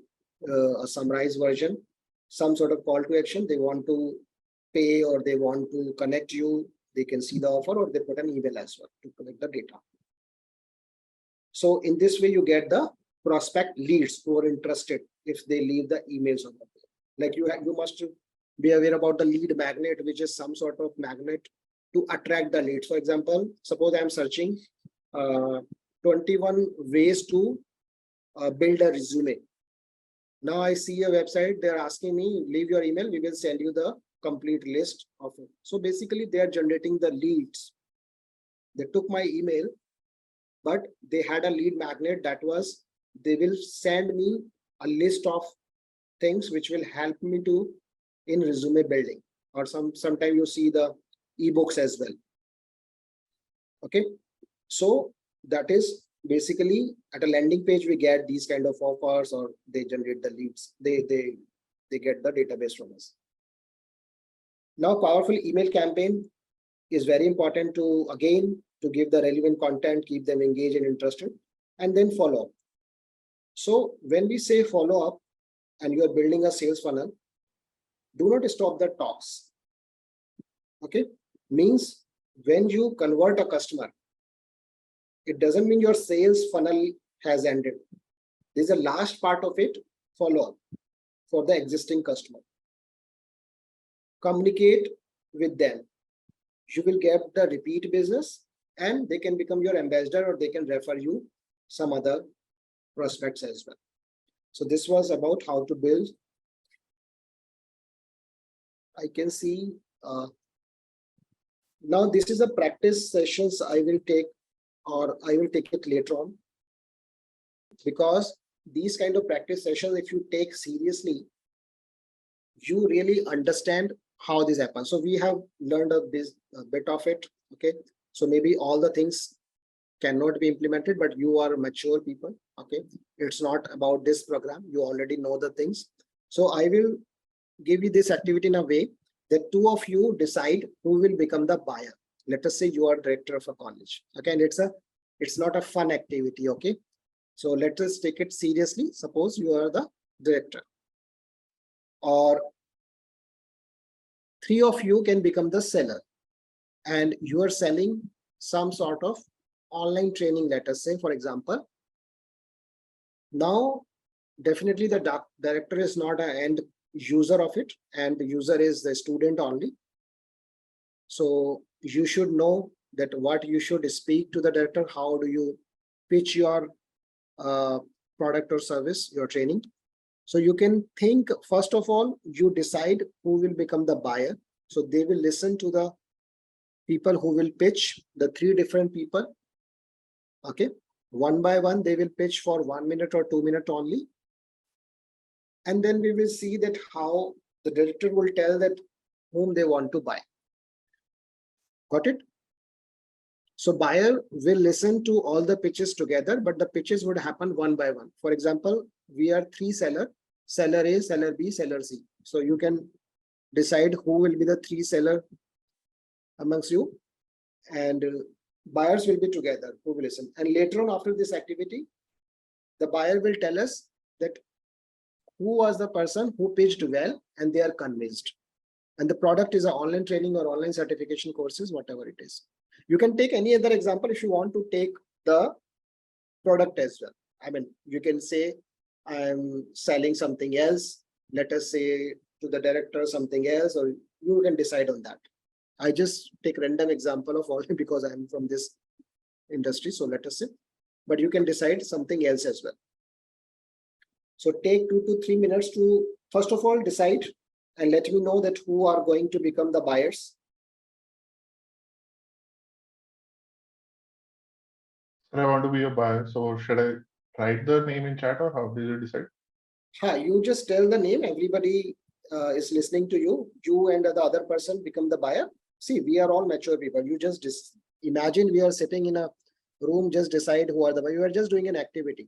a summarized version, some sort of call to action. They want to pay or they want to connect you. They can see the offer or they put an email as well to collect the data. So in this way, you get the prospect leads who are interested if they leave the emails on the page. Like you must be aware about the lead magnet, which is some sort of magnet to attract the leads. For example, suppose I am searching 21 ways to build a resume. Now I see a website, they're asking me, leave your email, we will send you the complete list of it. So basically they are generating the leads. They took my email, but they had a lead magnet that was, they will send me a list of things which will help me to in resume building, or sometime you see the ebooks as well. Okay, so that is basically at a landing page we get these kind of offers, or they generate the leads, they get the database from us. Now powerful email campaign is very important to give the relevant content, keep them engaged and interested, and then follow up. So when we say follow up and you are building a sales funnel, do not stop the talks. Okay, means when you convert a customer, it doesn't mean your sales funnel has ended. There's a last part of it, follow up for the existing customer. Communicate with them. You will get the repeat business and they can become your ambassador or they can refer you some other prospects as well. So this was about how to build. I can see now this is a practice sessions I will take, or I will take it later on, because these kind of practice sessions, if you take seriously, you really understand how this happens. So we have learned a bit of it. Okay, so maybe all the things cannot be implemented, but you are mature people. Okay, it's not about this program, you already know the things. So I will give you this activity in a way that two of you decide who will become the buyer. Let us say you are director of a college. Okay, and it's not a fun activity. Okay, so let us take it seriously. Suppose you are the director, or three of you can become the seller, and you are selling some sort of online training, let us say, for example. Now, definitely the director is not an end user of it, and the user is the student only. So you should know that what you should speak to the director, how do you pitch your product or service, your training. So you can think, first of all, you decide who will become the buyer. So they will listen to the people who will pitch, the three different people. Okay, one by one, they will pitch for 1 minute or 2 minutes only. And then we will see that how the director will tell that whom they want to buy. Got it? So buyer will listen to all the pitches together, but the pitches would happen one by one. For example, we are three seller A, seller B, seller C. So you can decide who will be the three seller amongst you, and buyers will be together who will listen. And later on, after this activity, the buyer will tell us that who was the person who pitched well and they are convinced. And the product is an online training or online certification courses, whatever it is. You can take any other example if you want to take the product as well. I mean, you can say, I'm selling something else. Let us say to the director something else, or you can decide on that. I just take random example of all because I'm from this industry. So let us say, but you can decide something else as well. So take 2 to 3 minutes to, first of all, decide and let me know that who are going to become the buyers. I want to be a buyer. So should I write the name in chat, or how do you decide? You just tell the name. Everybody is listening to you. You and the other person become the buyer. See, we are all mature people. You just imagine we are sitting in a room, just decide who are the buyer. You are just doing an activity.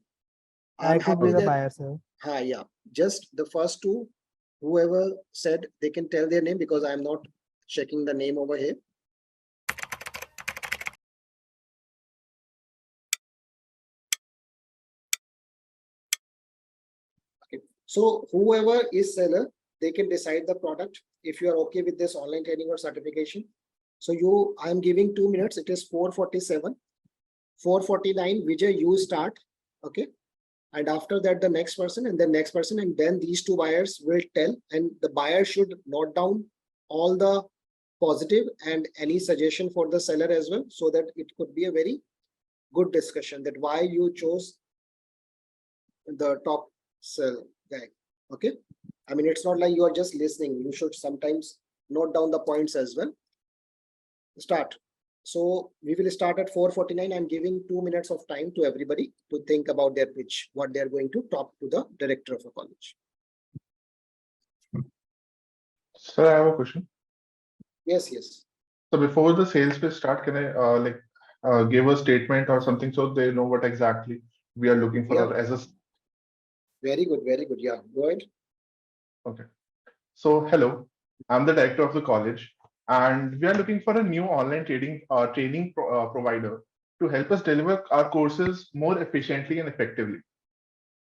I could be the buyer, sir. Yeah, just the first two, whoever said, they can tell their name because I'm not checking the name over here. Okay. So whoever is seller, they can decide the product if you are okay with this online training or certification. So I'm giving 2 minutes. It is 4:47, 4:49. Vijay, you start. Okay. And after that, the next person and the next person, and then these two buyers will tell, and the buyer should note down all the positive and any suggestion for the seller as well, so that it could be a very good discussion that why you chose the top sell guy. Okay. I mean, it's not like you are just listening. You should sometimes note down the points as well. Start. So we will start at 4:49. I'm giving 2 minutes of time to everybody to think about their pitch, what they're going to talk to the director of a college. Sir, I have a question. Yes, yes. So before the sales pitch start, can I give a statement or something so they know what exactly we are looking for as a. Very good, very good. Yeah, go ahead. Okay. So hello, I'm the director of the college, and we are looking for a new online training provider to help us deliver our courses more efficiently and effectively.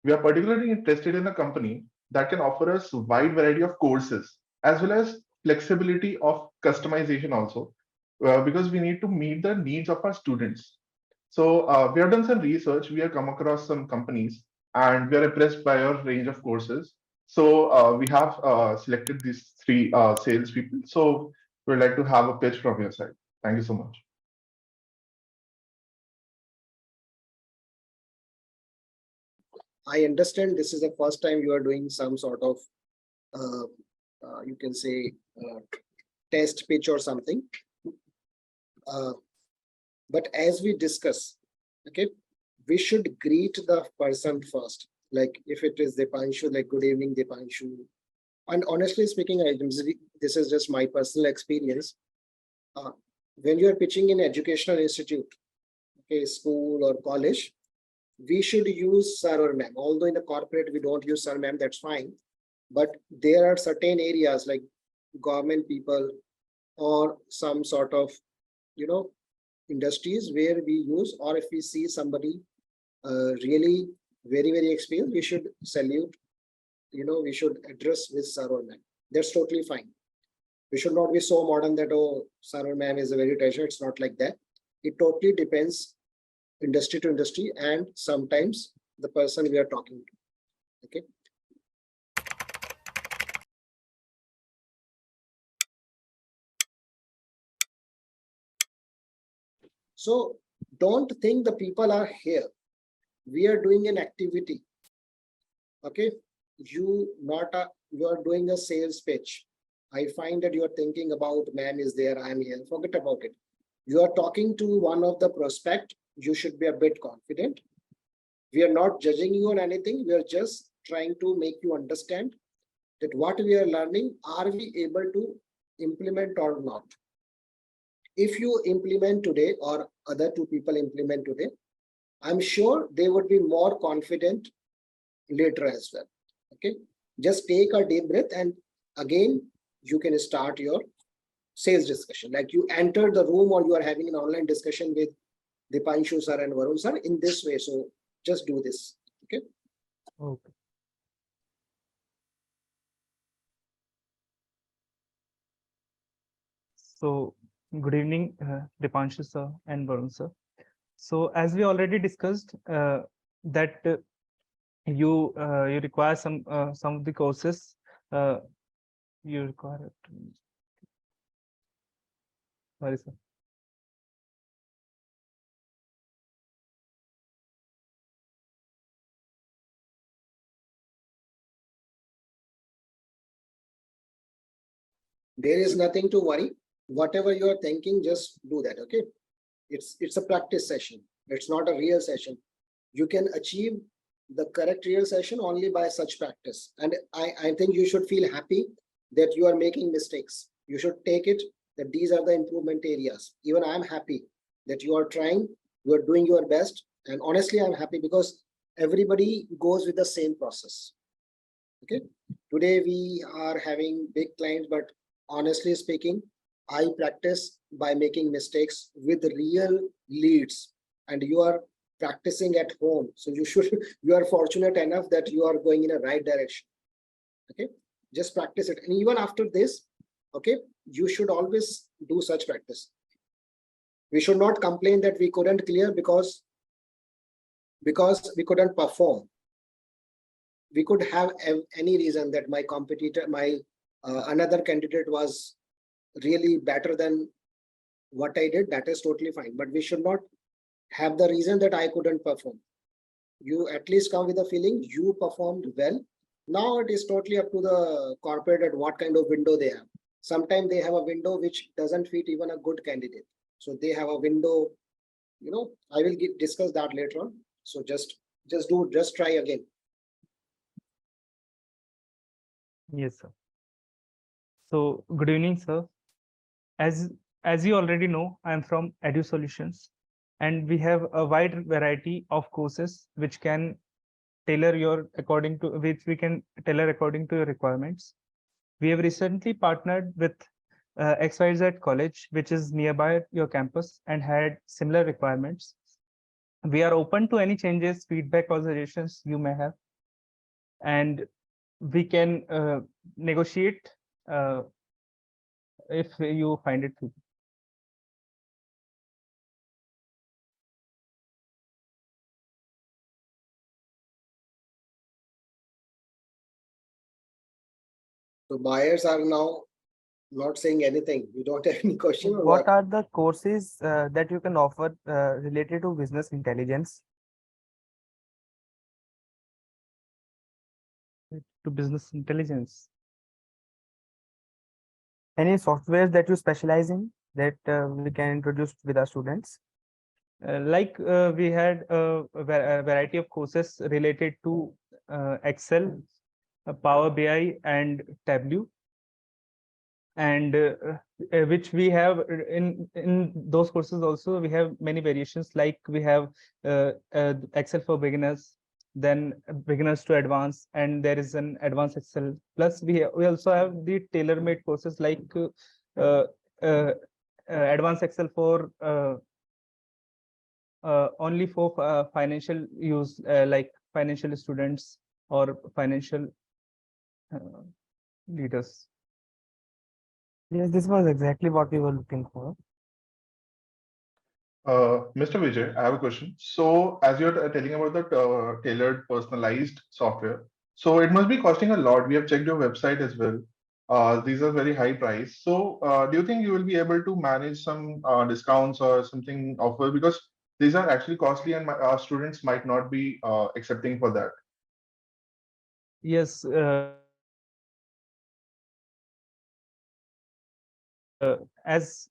We are particularly interested in a company that can offer us a wide variety of courses as well as flexibility of customization also, because we need to meet the needs of our students. So we have done some research. We have come across some companies, and we are impressed by your range of courses. So we have selected these three salespeople. So we'd like to have a pitch from your side. Thank you so much. I understand this is the first time you are doing some sort of, you can say, test pitch or something. But as we discuss, okay, we should greet the person first. Like if it is Dipanshu, like good evening, Dipanshu. And honestly speaking, this is just my personal experience. When you are pitching in educational institute, okay, school or college, we should use sir or ma'am. Although in the corporate we don't use sir, ma'am, that's fine. But there are certain areas like government people or some sort of, industries where we use, or if we see somebody really very experienced, we should salute, we should address with sir or ma'am. That's totally fine. We should not be so modern that, oh, sir or ma'am is a very treasure. It's not like that. It totally depends industry to industry and sometimes the person we are talking to. Okay. So don't think the people are here. We are doing an activity. Okay. You are doing a sales pitch. I find that you are thinking about man is there, I am here. Forget about it. You are talking to one of the prospect. You should be a bit confident. We are not judging you on anything. We are just trying to make you understand that what we are learning, are we able to implement or not? If you implement today or other two people implement today, I'm sure they would be more confident later as well. Okay, just take a deep breath and again you can start your sales discussion. Like you enter the room or you are having an online discussion with Dipanshu sir and Varun sir in this way. So just do this. Okay. Okay. So good evening, Dipanshu sir and Varun sir. So as we already discussed, that you require some of the courses you require it. Sorry, sir. There is nothing to worry. Whatever you are thinking, just do that. Okay. It's a practice session. It's not a real session. You can achieve the correct real session only by such practice. And I think you should feel happy that you are making mistakes. You should take it that these are the improvement areas. Even I'm happy that you are trying, you are doing your best. And honestly, I'm happy because everybody goes with the same process. Okay. Today we are having big clients, but honestly speaking, I practice by making mistakes with real leads, and you are practicing at home. So you are fortunate enough that you are going in a right direction. Okay, just practice it. And even after this, okay, you should always do such practice. We should not complain that we couldn't clear because we couldn't perform. We could have any reason that my competitor, another candidate was really better than what I did. That is totally fine. But we should not have the reason that I couldn't perform. You at least come with a feeling you performed well. Now it is totally up to the corporate at what kind of window they have. Sometimes they have a window which doesn't fit even a good candidate. So they have a window, I will discuss that later on. So just try again. Yes, sir. So good evening, sir. As you already know, I am from Edu Solutions, and we have a wide variety of courses which we can tailor according to your requirements. We have recently partnered with 𝐬𝐧𝐥𝐢𝐧𝐞 college, which is nearby your campus and had similar requirements. We are open to any changes, feedback, or suggestions you may have, and we can negotiate if you find it feasible. So buyers are now not saying anything. You don't have any question or What are the courses that you can offer related to business intelligence? To business intelligence. Any software that you specialize in that we can introduce with our students? We had a variety of courses related to Excel, Power BI, and Tableau, and which we have in those courses also. We have many variations, like we have Excel for beginners, then beginners to advanced, and there is an advanced Excel. Plus we also have the tailor-made courses like advanced Excel for only for financial use, like financial students or financial leaders. Yes, this was exactly what we were looking for. Mr. Vijay, I have a question. So, as you're telling about the tailored, personalized software, so it must be costing a lot. We have checked your website as well. These are very high price. So, do you think you will be able to manage some discounts or something offer? Because these are actually costly, and our students might not be accepting for that. Yes. As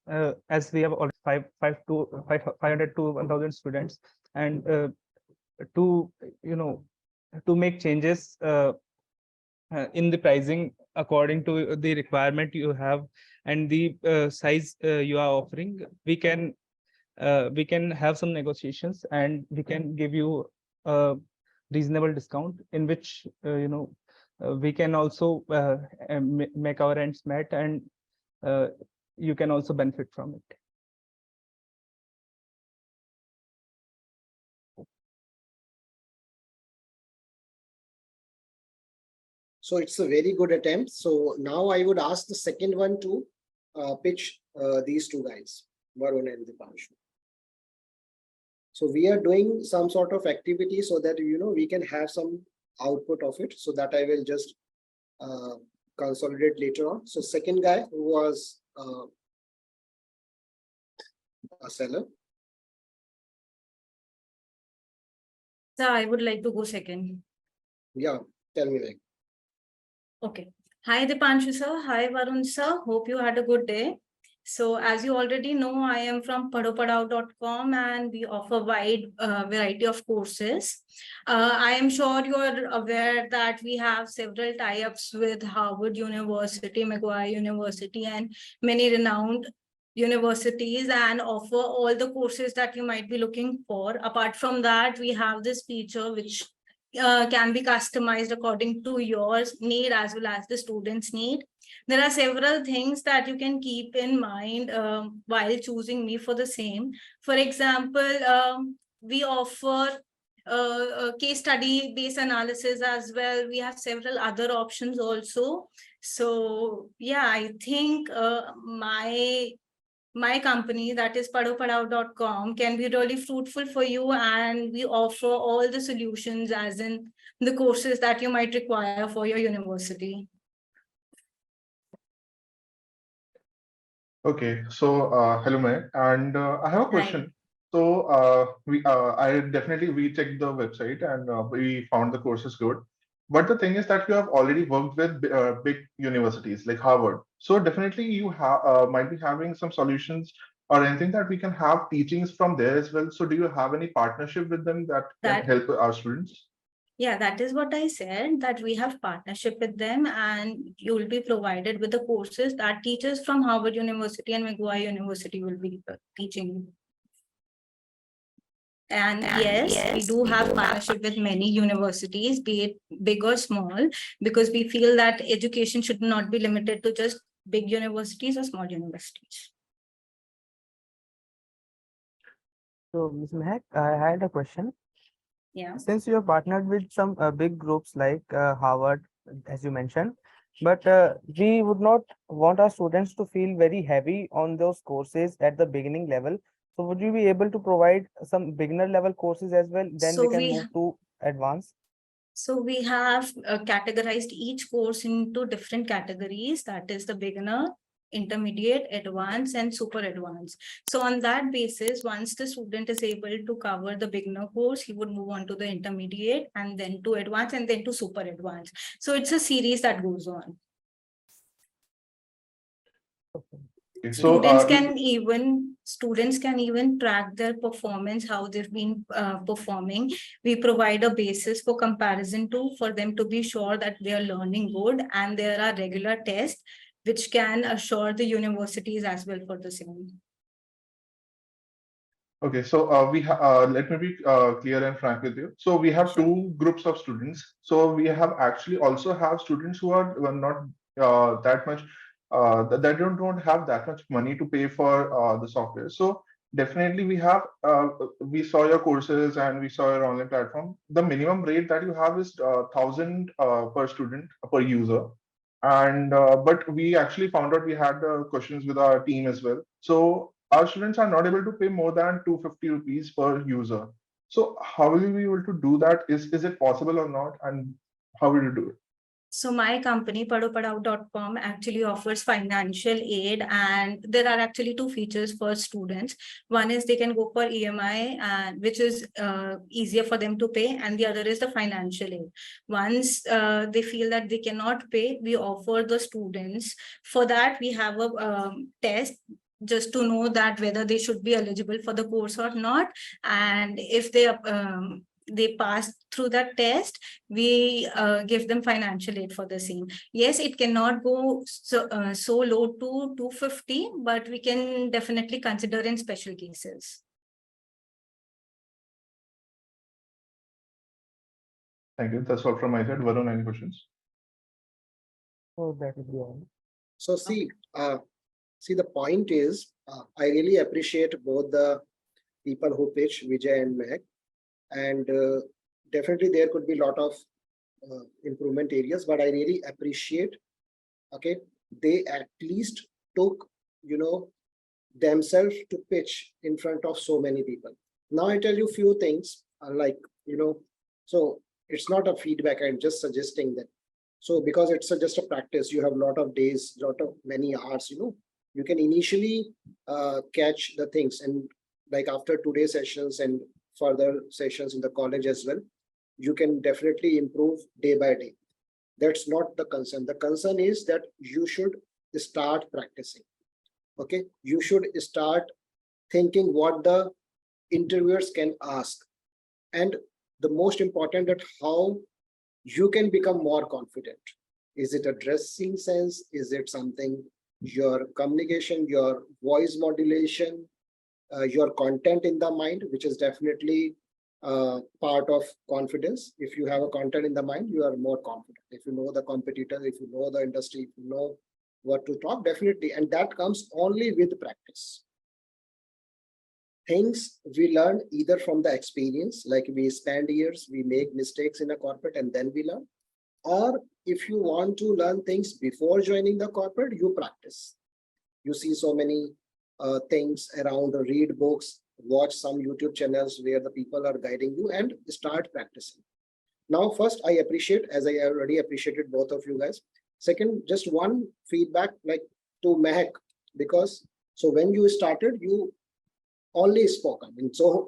we have already 500 to 1,000 students, and to to make changes in the pricing according to the requirement you have and the size you are offering, we can have some negotiations, and we can give you a reasonable discount in which we can also make our ends met, and you can also benefit from it. So it's a very good attempt. So now I would ask the second one to pitch these two guys, Varun and Dipanshu. So we are doing some sort of activity so that we can have some output of it. So that I will just consolidate later on. So second guy who was a seller. So I would like to go second. Yeah, tell me like. Okay. Hi Dipanshu sir. Hi Varun sir. Hope you had a good day. So as you already know, I am from padhopadhao.com, and we offer wide variety of courses. I am sure you are aware that we have several tie-ups with Harvard University, McGuire University, and many renowned universities, and offer all the courses that you might be looking for. Apart from that, we have this feature which can be customized according to your need as well as the student's need. There are several things that you can keep in mind while choosing me for the same. For example, we offer case study based analysis as well. We have several other options also. So yeah, I think my company, that is padhopadhao.com, can be really fruitful for you, and we offer all the solutions as in the courses that you might require for your university. Okay, so hello, May, and I have a question. So I definitely rechecked the website, and we found the courses good. But the thing is that you have already worked with big universities like Harvard. So definitely you might be having some solutions or anything that we can have teachings from there as well. So do you have any partnership with them that can help our students? Yeah, that is what I said, that we have partnership with them, and you will be provided with the courses that teachers from Harvard University and McGuire University will be teaching you. And yes, we do have partnership with many universities, be it big or small, because we feel that education should not be limited to just big universities or small universities. So, Ms. Mehak, I had a question. Yeah. Since you have partnered with some big groups like Harvard, as you mentioned, but we would not want our students to feel very heavy on those courses at the beginning level. So would you be able to provide some beginner level courses as well? Then So we can move to advanced. So we have categorized each course into different categories. That is the beginner, intermediate, advanced, and super advanced. So on that basis, once the student is able to cover the beginner course, he would move on to the intermediate and then to advanced and then to super advanced. So it's a series that goes on. Okay, so Students can even track their performance, how they've been performing. We provide a basis for comparison for them to be sure that they are learning good, and there are regular tests which can assure the universities as well for the same. okay, so let me be clear and frank with you. So we have two groups of students. So we have actually also have students who are not that much that don't have that much money to pay for the software. So definitely we saw your courses and we saw your online platform. The minimum rate that you have is 1,000 per student per user. And but we actually found out we had questions with our team as well. So our students are not able to pay more than 250 rupees per user. So how will you be able to do that? Is it possible or not? And how will you do it? So my company, padopadao.com, actually offers financial aid, and there are actually two features for students. One is they can go for EMI, which is easier for them to pay, and the other is the financial aid. Once they feel that they cannot pay, we offer the students. For that, we have a test just to know that whether they should be eligible for the course or not. And if they pass through that test, we give them financial aid for the same. Yes, it cannot go so low to 250, but we can definitely consider in special cases. Thank you. That's all from my side. Varun, any questions? So that will be all. So see, the point is, I really appreciate both the people who pitch, Vijay and Meg, and definitely there could be a lot of improvement areas, but I really appreciate, okay, they at least took, themselves to pitch in front of so many people. Now I tell you few things, so it's not a feedback, I'm just suggesting that. So because it's just a practice, you have a lot of days, many hours, you can initially catch the things, and like after today's sessions and further sessions in the college as well, you can definitely improve day by day. That's not the concern. The concern is that you should start practicing. Okay, you should start thinking what the interviewers can ask, and the most important, that how you can become more confident. Is it a dressing sense? Is it something, your communication, your voice modulation, your content in the mind, which is definitely part of confidence. If you have a content in the mind, you are more confident. If you know the competitor, if you know the industry, if you know what to talk, definitely. And that comes only with practice. Things we learn either from the experience, like we spend years, we make mistakes in a corporate and then we learn. Or if you want to learn things before joining the corporate, you practice. You see so many things around, read books, watch some YouTube channels where the people are guiding you, and start practicing. Now, first, I appreciate, as I already appreciated both of you guys. Second, just one feedback, like to Mehak, because so when you started, you only spoke. I mean, so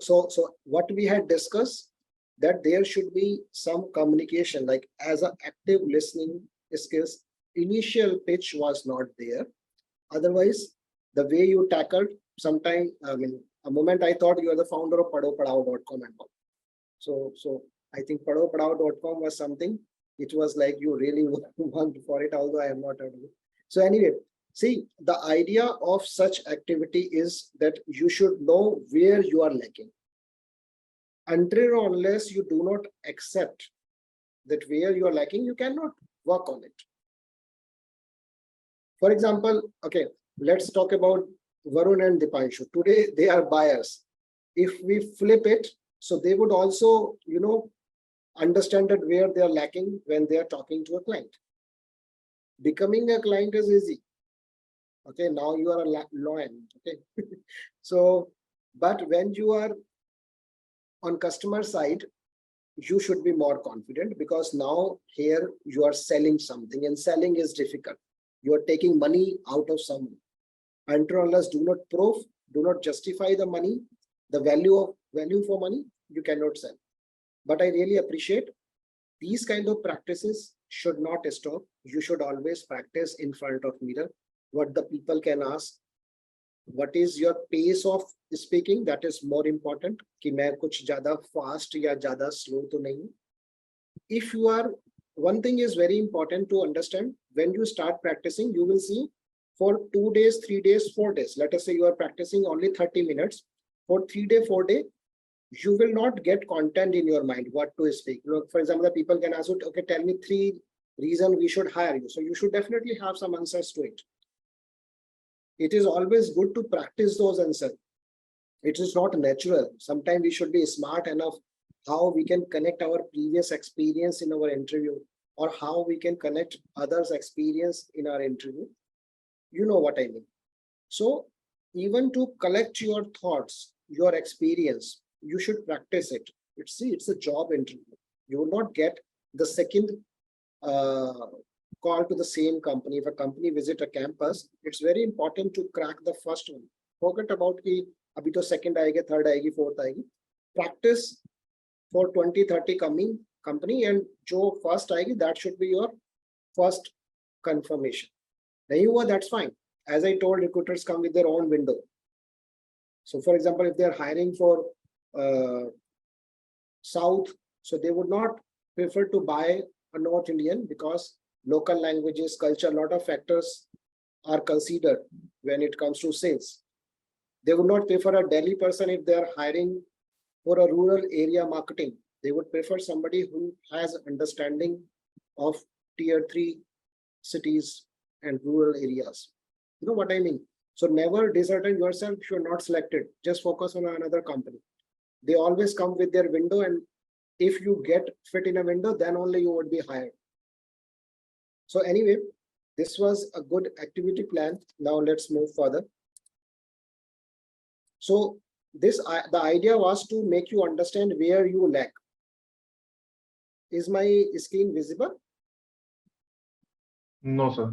what we had discussed, that there should be some communication, like as an active listening skills. Initial pitch was not there. Otherwise, the way you tackled, sometime, I mean, a moment I thought you are the founder of padopadao.com and all. So I think padopadao.com was something which was like you really want for it, although I am not heard of it. So anyway, see, the idea of such activity is that you should know where you are lacking. Until or unless you do not accept that where you are lacking, you cannot work on it. For example, okay, let's talk about Varun and Dipanshu. Today, they are buyers. If we flip it, so they would also, understand that where they are lacking when they are talking to a client. Becoming a client is easy. Okay, now you are a lion. Okay, so, but when you are on customer side, you should be more confident, because now here you are selling something, and selling is difficult. You are taking money out of someone. Until unless do not prove, do not justify the money, the value for money, you cannot sell. But I really appreciate these kind of practices should not stop. You should always practice in front of mirror. What the people can ask, what is your pace of speaking, that is more important. कि मैं कुछ ज़्यादा fast या ज़्यादा slow तो नहीं. If you are, one thing is very important to understand. When you start practicing, you will see for 2 days, 3 days, 4 days. Let us say you are practicing only 30 minutes. For 3 day, 4 day, you will not get content in your mind what to speak. Look, for example, the people can ask you, okay, tell me 3 reasons we should hire you. So you should definitely have some answers to it. It is always good to practice those answers. It is not natural. Sometimes we should be smart enough how we can connect our previous experience in our interview, or how we can connect others' experience in our interview. You know what I mean. So even to collect your thoughts, your experience, you should practice it. It's a job interview. You will not get the second call to the same company. If a company visit a campus, it's very important to crack the first one. Forget about कि अभी तो second आएगी, third आएगी, fourth आएगी. Practice for 20-30 coming company, and जो first आएगी, that should be your first confirmation. नहीं हुआ, that's fine. As I told, recruiters come with their own window. So for example, if they are hiring for South, so they would not prefer to buy a North Indian, because local languages, culture, a lot of factors are considered when it comes to sales. They would not prefer a Delhi person if they are hiring for a rural area marketing. They would prefer somebody who has understanding of tier 3 cities and rural areas. You know what I mean? So never dishearten yourself if you're not selected. Just focus on another company. They always come with their window, and if you get fit in a window, then only you would be hired. So anyway, this was a good activity plan. Now let's move further. So the idea was to make you understand where you lack. Is my screen visible? No, sir.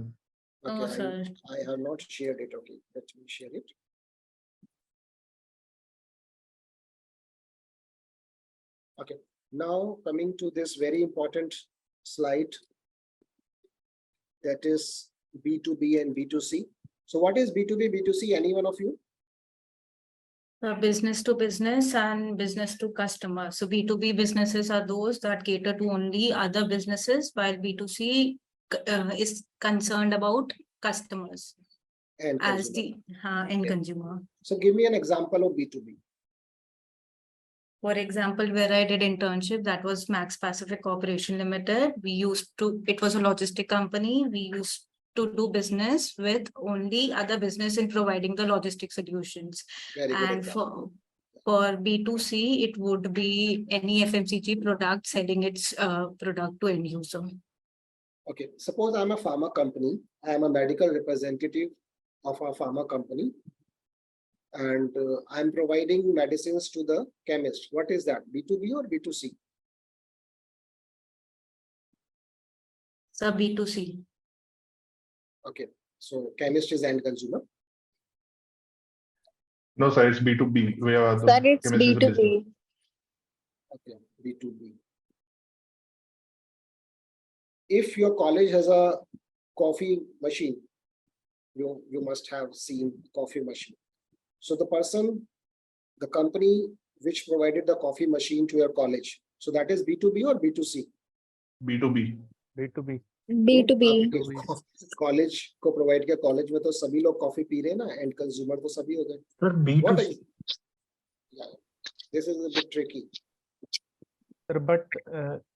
No, Okay, sir. I have not shared it. Okay, let me share it. Okay, now coming to this very important slide, that is B2B and B2C. So what is B2B, B2C? Any one of you? Business to business and business to customer. So B2B businesses are those that cater to only other businesses, while B2C is concerned about customers And as consumer. the end consumer. So give me an example of B2B. For example, where I did internship, that was Max Pacific Corporation Limited. It was a logistic company. We used to do business with only other business in providing the logistic solutions. Very good And example. for B2C, it would be any FMCG product selling its product to end user. Okay, suppose I'm a pharma company. I am a medical representative of a pharma company, and I'm providing medicines to the chemist. What is that? B2B or B2C? So B2C. Okay, so chemist is end consumer. No, sir, it's B2B. Where the Sir, it's chemist is the business. B2B. Okay, B2B. If your college has a coffee machine, you must have seen coffee machine. So the company which provided the coffee machine to your college, so that is B2B or B2C? B2B. B2B. B2B. College को provide किया, college में तो सभी लोग coffee P रहे हैं ना, and consumer तो सभी हो गए. Sir, What are B2C. you? Yeah, this is a bit tricky. Sir, but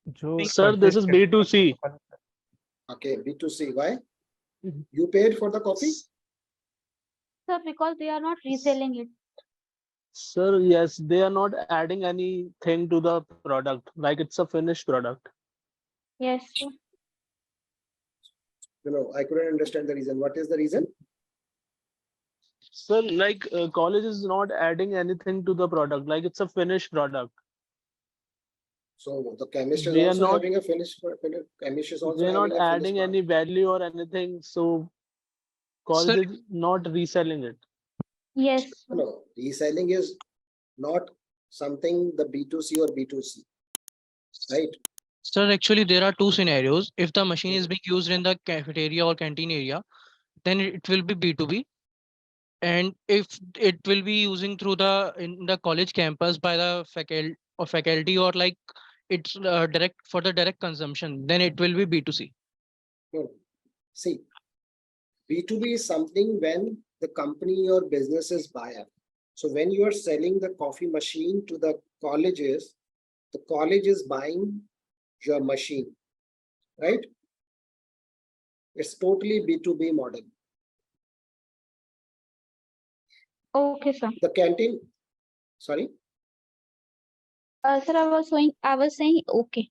जो Sir, this is B2C. Okay, B2C. Why? You paid for the coffee? Sir, because they are not reselling it. Sir, yes, they are not adding anything to the product, like it's a finished product. Yes, sir. I couldn't understand the reason. What is the reason? Sir, like college is not adding anything to the product, like it's a finished product. So the chemist is We are also not- having a chemist is also They're not having a finished adding product. any value or anything, so college is not reselling it. Yes. No, reselling is not something the B2C or B2C, right? Sir, actually, there are two scenarios. If the machine is being used in the cafeteria or canteen area, then it will be B2B. And if it will be using through in the college campus by the faculty or like it's direct for the direct consumption, then it will be B2C. No. See, B2B is something when the company or business is buyer. So when you are selling the coffee machine to the colleges, the college is buying your machine, right? It's totally B2B model. Okay, sir. The canteen, sorry, Sir, I was saying okay.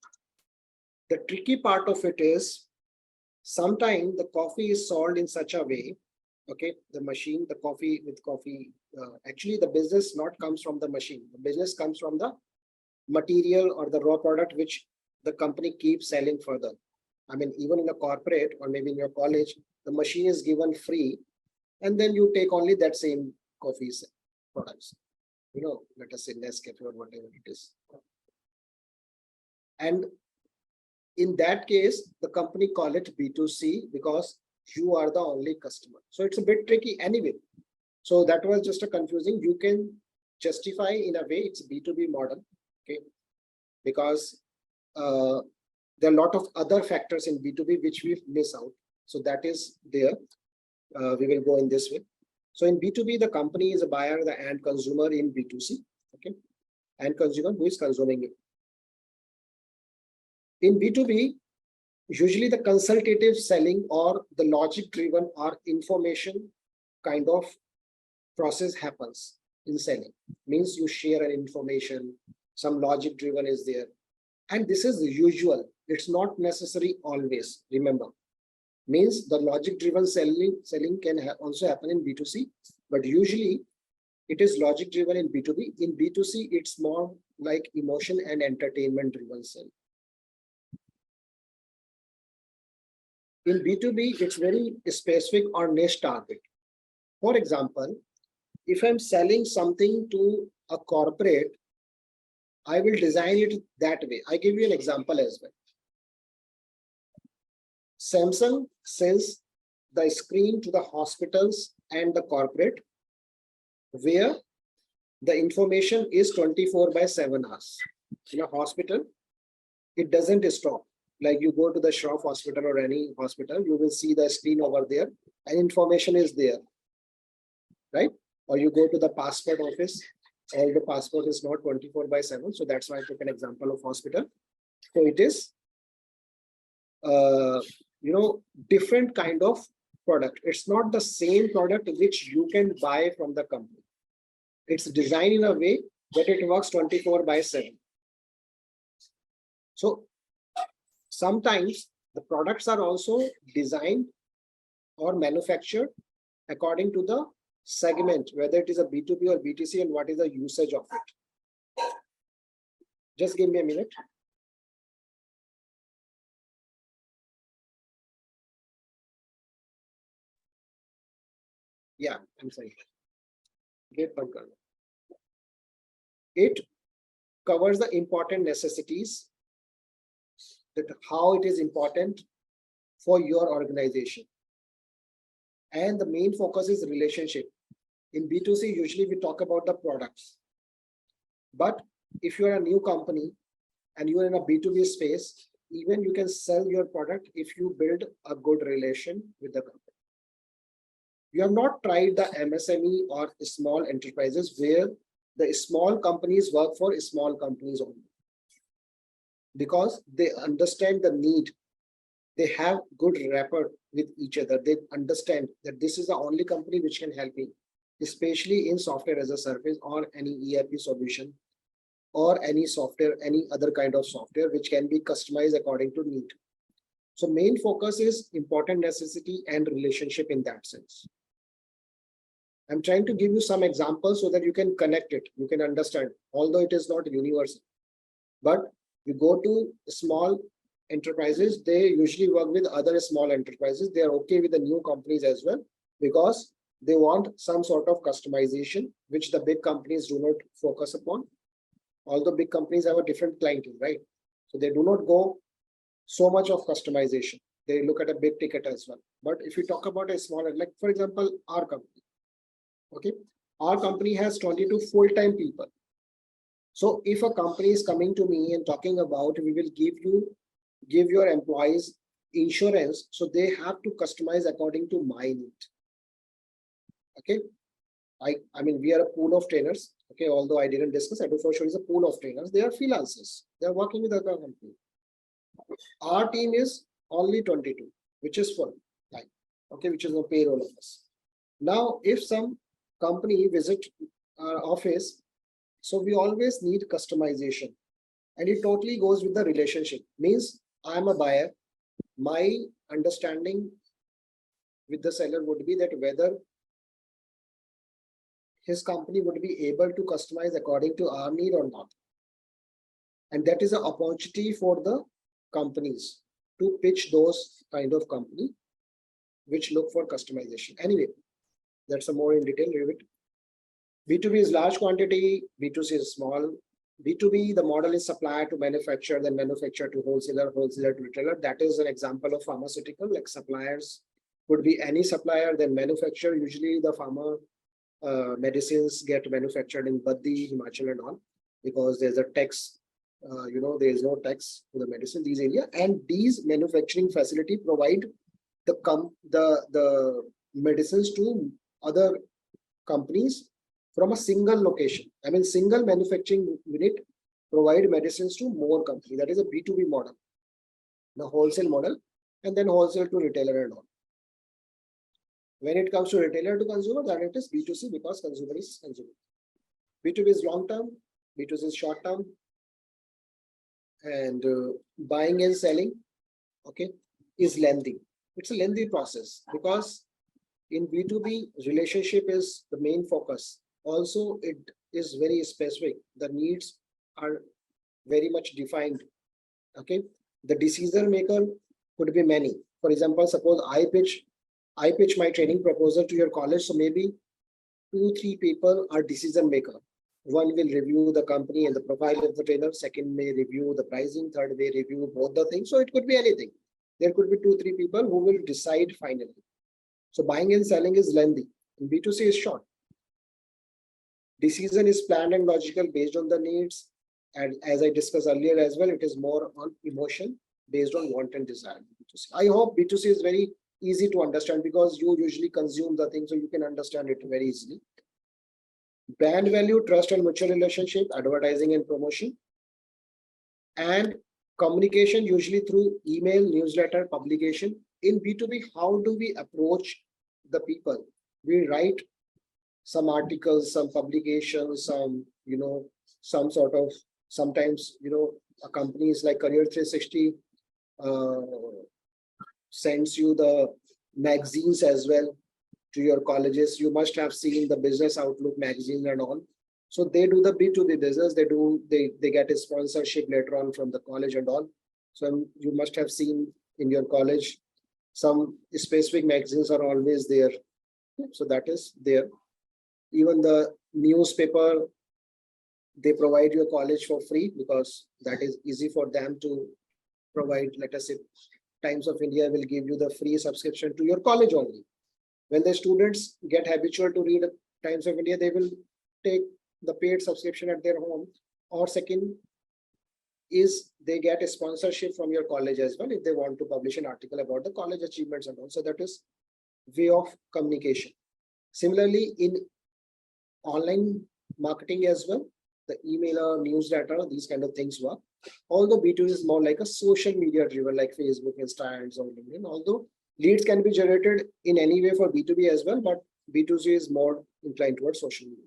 the tricky part of it is sometimes the coffee is sold in such a way, okay, the machine, the coffee with coffee, actually the business not comes from the machine. The business comes from the material or the raw product which the company keeps selling further. I mean, even in a corporate or maybe in your college, the machine is given free, and then you take only that same coffee products. You know, let us say Nescafe or whatever it is. And in that case, the company call it B2C because you are the only customer. So it's a bit tricky anyway. So that was just a confusing. You can justify in a way it's B2B model, okay? Because there are a lot of other factors in B2B which we miss out. So that is there. We will go in this way. So in B2B, the company is a buyer, the end consumer. In B2C, okay, end consumer who is consuming it. In B2B, usually the consultative selling or the logic driven or information kind of process happens in selling. Means you share an information, some logic driven is there. And this is usual. It's not necessary always, remember. Means the logic driven selling can also happen in B2C, but usually it is logic driven in B2B. In B2C, it's more like emotion and entertainment driven selling. In B2B, it's very specific or niche target. For example, if I'm selling something to a corporate, I will design it that way. I give you an example as well. Samsung sells the screen to the hospitals and the corporate, where the information is 24/7 hours. In a hospital, it doesn't stop. Like you go to the Shroff hospital or any hospital, you will see the screen over there and information is there, right? Or you go to the passport office, all the passport is not 24/7. So that's why I took an example of hospital. So it is, different kind of product. It's not the same product which you can buy from the company. It's designed in a way that it works 24/7. So sometimes the products are also designed or manufactured according to the segment, whether it is a B2B or B2C and what is the usage of it. Just give me a minute. Yeah, I'm sorry. It covers the important necessities, that how it is important for your organization. And the main focus is relationship. In B2C, usually we talk about the products. But if you're a new company and you're in a B2B space, even you can sell your product if you build a good relation with the company. You have not tried the MSME or small enterprises where the small companies work for small companies only, because they understand the need. They have good rapport with each other. They understand that this is the only company which can help me, especially in software as a service or any ERP solution or any software, any other kind of software which can be customized according to need. So main focus is important necessity and relationship in that sense. I'm trying to give you some examples so that you can connect it, you can understand, although it is not universal. But You go to small enterprises, they usually work with other small enterprises. They are okay with the new companies as well, because they want some sort of customization, which the big companies do not focus upon. Although big companies have a different clientele, right? So they do not go so much of customization. They look at a big ticket as well. But if you talk about a smaller, like for example, our company, okay, our company has 22 full-time people. So if a company is coming to me and talking about, we will give your employees insurance, so they have to customize according to my need. Okay, I mean, we are a pool of trainers. Okay, although I didn't discuss, I do for sure is a pool of trainers. They are freelancers. They are working with other company. Our team is only 22, which is full time. Okay, which is no payroll of us. Now, if some company visit our office, so we always need customization, and it totally goes with the relationship. Means I am a buyer. My understanding with the seller would be that whether his company would be able to customize according to our need or not. And that is an opportunity for the companies to pitch those kind of company which look for customization. Anyway, that's a more in detail review. B2B is large quantity, B2C is small. B2B, the model is supplier to manufacturer, then manufacturer to wholesaler, wholesaler to retailer. That is an example of pharmaceutical, like suppliers could be any supplier, then manufacturer. Usually the pharma medicines get manufactured in Baddi, Himachal and all, because there's a tax, there is no tax to the medicine, these area. And these manufacturing facility provide the medicines to other companies from a single location. I mean, single manufacturing unit provide medicines to more companies. That is a B2B model, the wholesale model, and then wholesale to retailer and all. When it comes to retailer to consumer, then it is B2C, because consumer is consumer. B2B is long term, B2C is short term, and buying and selling, okay, is lengthy. It's a lengthy process, because in B2B, relationship is the main focus. Also, it is very specific. The needs are very much defined. Okay, the decision maker could be many. For example, suppose I pitch my training proposal to your college. So maybe 2-3 people are decision maker. One will review the company and the profile of the trainer. Second may review the pricing. Third may review both the things. So it could be anything. There could be 2-3 people who will decide finally. So buying and selling is lengthy. And B2C is short. Decision is planned and logical based on the needs. And as I discussed earlier as well, it is more on emotion based on want and desire. B2C. I hope B2C is very easy to understand, because you usually consume the thing, so you can understand it very easily. Brand value, trust and mutual relationship, advertising and promotion, and communication usually through email, newsletter, publication. In B2B, how do we approach the people? We write some articles, some publications, some, some sort of, sometimes, a companies like Career 360 sends you the magazines as well to your colleges. You must have seen the Business Outlook magazine and all. So they do the B2B business. They get a sponsorship later on from the college and all. So you must have seen in your college, some specific magazines are always there. So that is there. Even the newspaper, they provide your college for free, because that is easy for them to provide. Let us say Times of India will give you the free subscription to your college only. When the students get habitual to read Times of India, they will take the paid subscription at their home. Or second is they get a sponsorship from your college as well if they want to publish an article about the college achievements and all. So that is way of communication. Similarly, in online marketing as well, the emailer, newsletter, these kind of things work. Although B2B is more like a social media driven, like Facebook, Insta, and so on. Although leads can be generated in any way for B2B as well, but B2C is more inclined towards social media.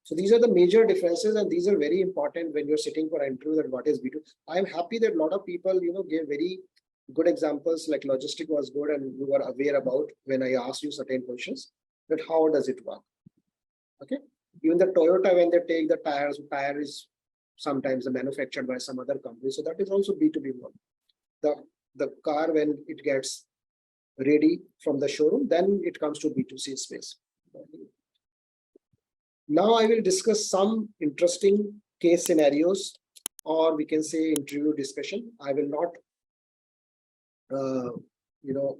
So these are the major differences, and these are very important when you're sitting for an interview, that what is B2B. I'm happy that a lot of people, gave very good examples, like logistic was good, and you were aware about when I asked you certain questions, that how does it work? Okay. Even the Toyota, when they take the tires, tire is sometimes manufactured by some other company. So that is also B2B model. The car, when it gets ready from the showroom, then it comes to B2C space. Now I will discuss some interesting case scenarios, or we can say interview discussion. I will not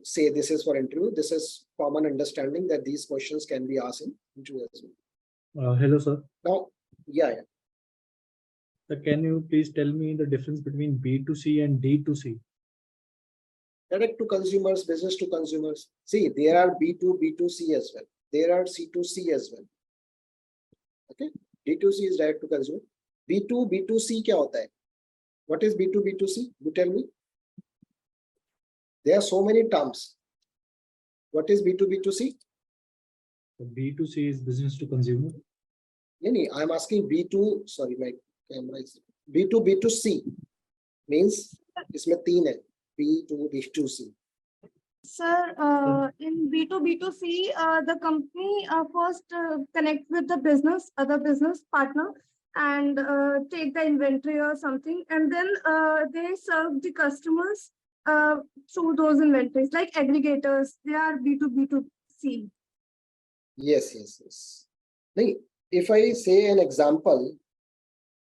say this is for interview. This is common understanding that these questions can be asked in interview as well. Hello, sir. Now, yeah. So can you please tell me the difference between B2C and D2C? Direct to consumers, business to consumers. See, there are B2, B2C as well. There are C2C as well. Okay, D2C is direct to consumer. B2, B2C क्या होता है? What is B2, B2C? You tell me. There are so many terms. What is B2, B2C? The B2C is business to consumer. I am asking B2, sorry, my camera is B2, B2C means इसमें तीन है, B2, B2C. Sir, in B2, B2C, the company first connect with the business, other business partner, and take the inventory or something, and then they serve the customers through those inventories, like aggregators. They are B2, B2C. Yes. If I say an example,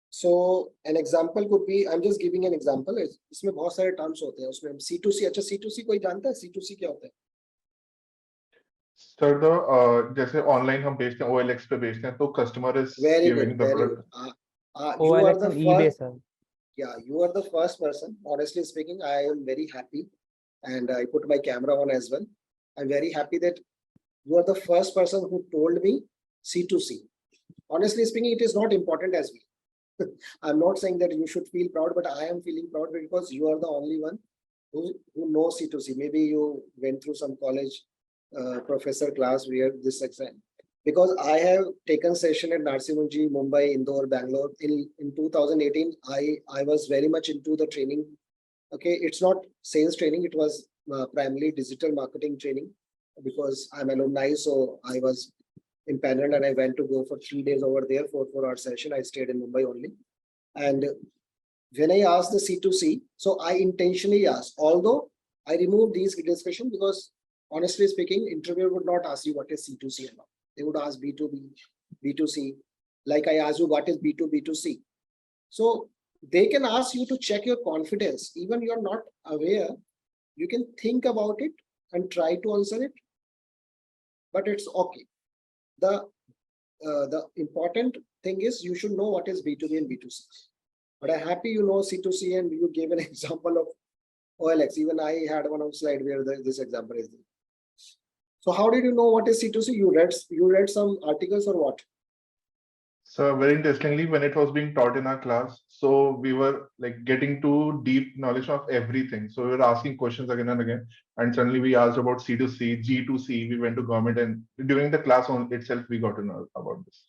so an example could be, I'm just giving an example. इसमें बहुत सारे terms होते हैं. उसमें C2C, अच्छा C2C कोई जानता है? C2C क्या होता है? Sir, the जैसे online हम बेचते हैं, OLX पे बेचते हैं, तो customer is giving the product. You are the eBay, first. sir. Yeah, you are the first person. Honestly speaking, I am very happy, and I put my camera on as well. I'm very happy that you are the first person who told me C2C. Honestly speaking, it is not important as well. I'm not saying that you should feel proud, but I am feeling proud because you are the only one who knows C2C. Maybe you went through some college professor class where this exam. Because I have taken session at Narsimunji, Mumbai, Indore, Bangalore. In 2018, I was very much into the training. Okay, it's not sales training. It was primarily digital marketing training because I'm alumni. So I was empaneled and I went to go for 3 days over there for 4-hour session. I stayed in Mumbai only. And when I asked the C2C, so I intentionally asked, although I removed these discussion because honestly speaking, interviewer would not ask you what is C2C or not. They would ask B2B, B2C, like I asked you what is B2, B2C. So they can ask you to check your confidence. Even you're not aware, you can think about it and try to answer it, but it's okay. The important thing is you should know what is B2B and B2C. But I'm happy you know C2C and you gave an example of OLX. Even I had one of slide where this example is there. So how did you know what is C2C? You read some articles or what? So very interestingly, when it was being taught in our class, so we were like getting to deep knowledge of everything. So we were asking questions again and again, and suddenly we asked about C2C, G2C, we went to government, and during the class itself, we got to know about this.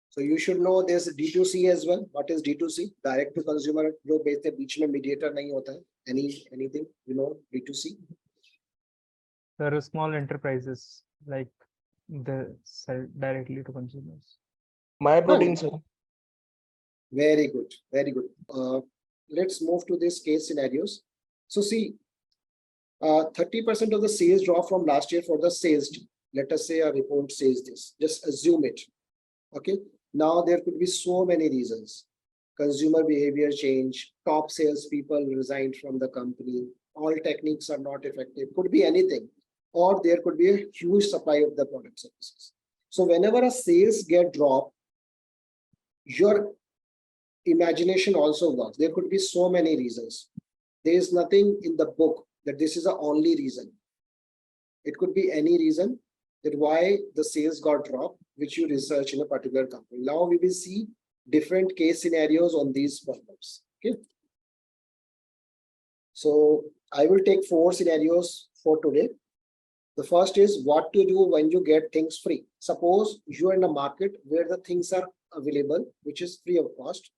So you should know there's D2C as well. What is D2C? Direct to consumer. जो बेचते बीच में mediator नहीं होता है. Anything you know D2C? There are small enterprises like they sell directly to consumers. My protein, sir. Very good, very good. Let's move to these case scenarios. So see, 30% of the sales drop from last year for the sales team. Let us say a report says this. Just assume it. Okay. Now there could be so many reasons. Consumer behavior change, top salespeople resigned from the company, all techniques are not effective. Could be anything, or there could be a huge supply of the product services. So whenever a sales get dropped, your imagination also works. There could be so many reasons. There is nothing in the book that this is the only reason. It could be any reason that why the sales got dropped, which you research in a particular company. Now we will see different case scenarios on these problems. Okay. So I will take 4 scenarios for today. The first is what to do when you get things free. Suppose you are in a market where the things are available, which is free of cost.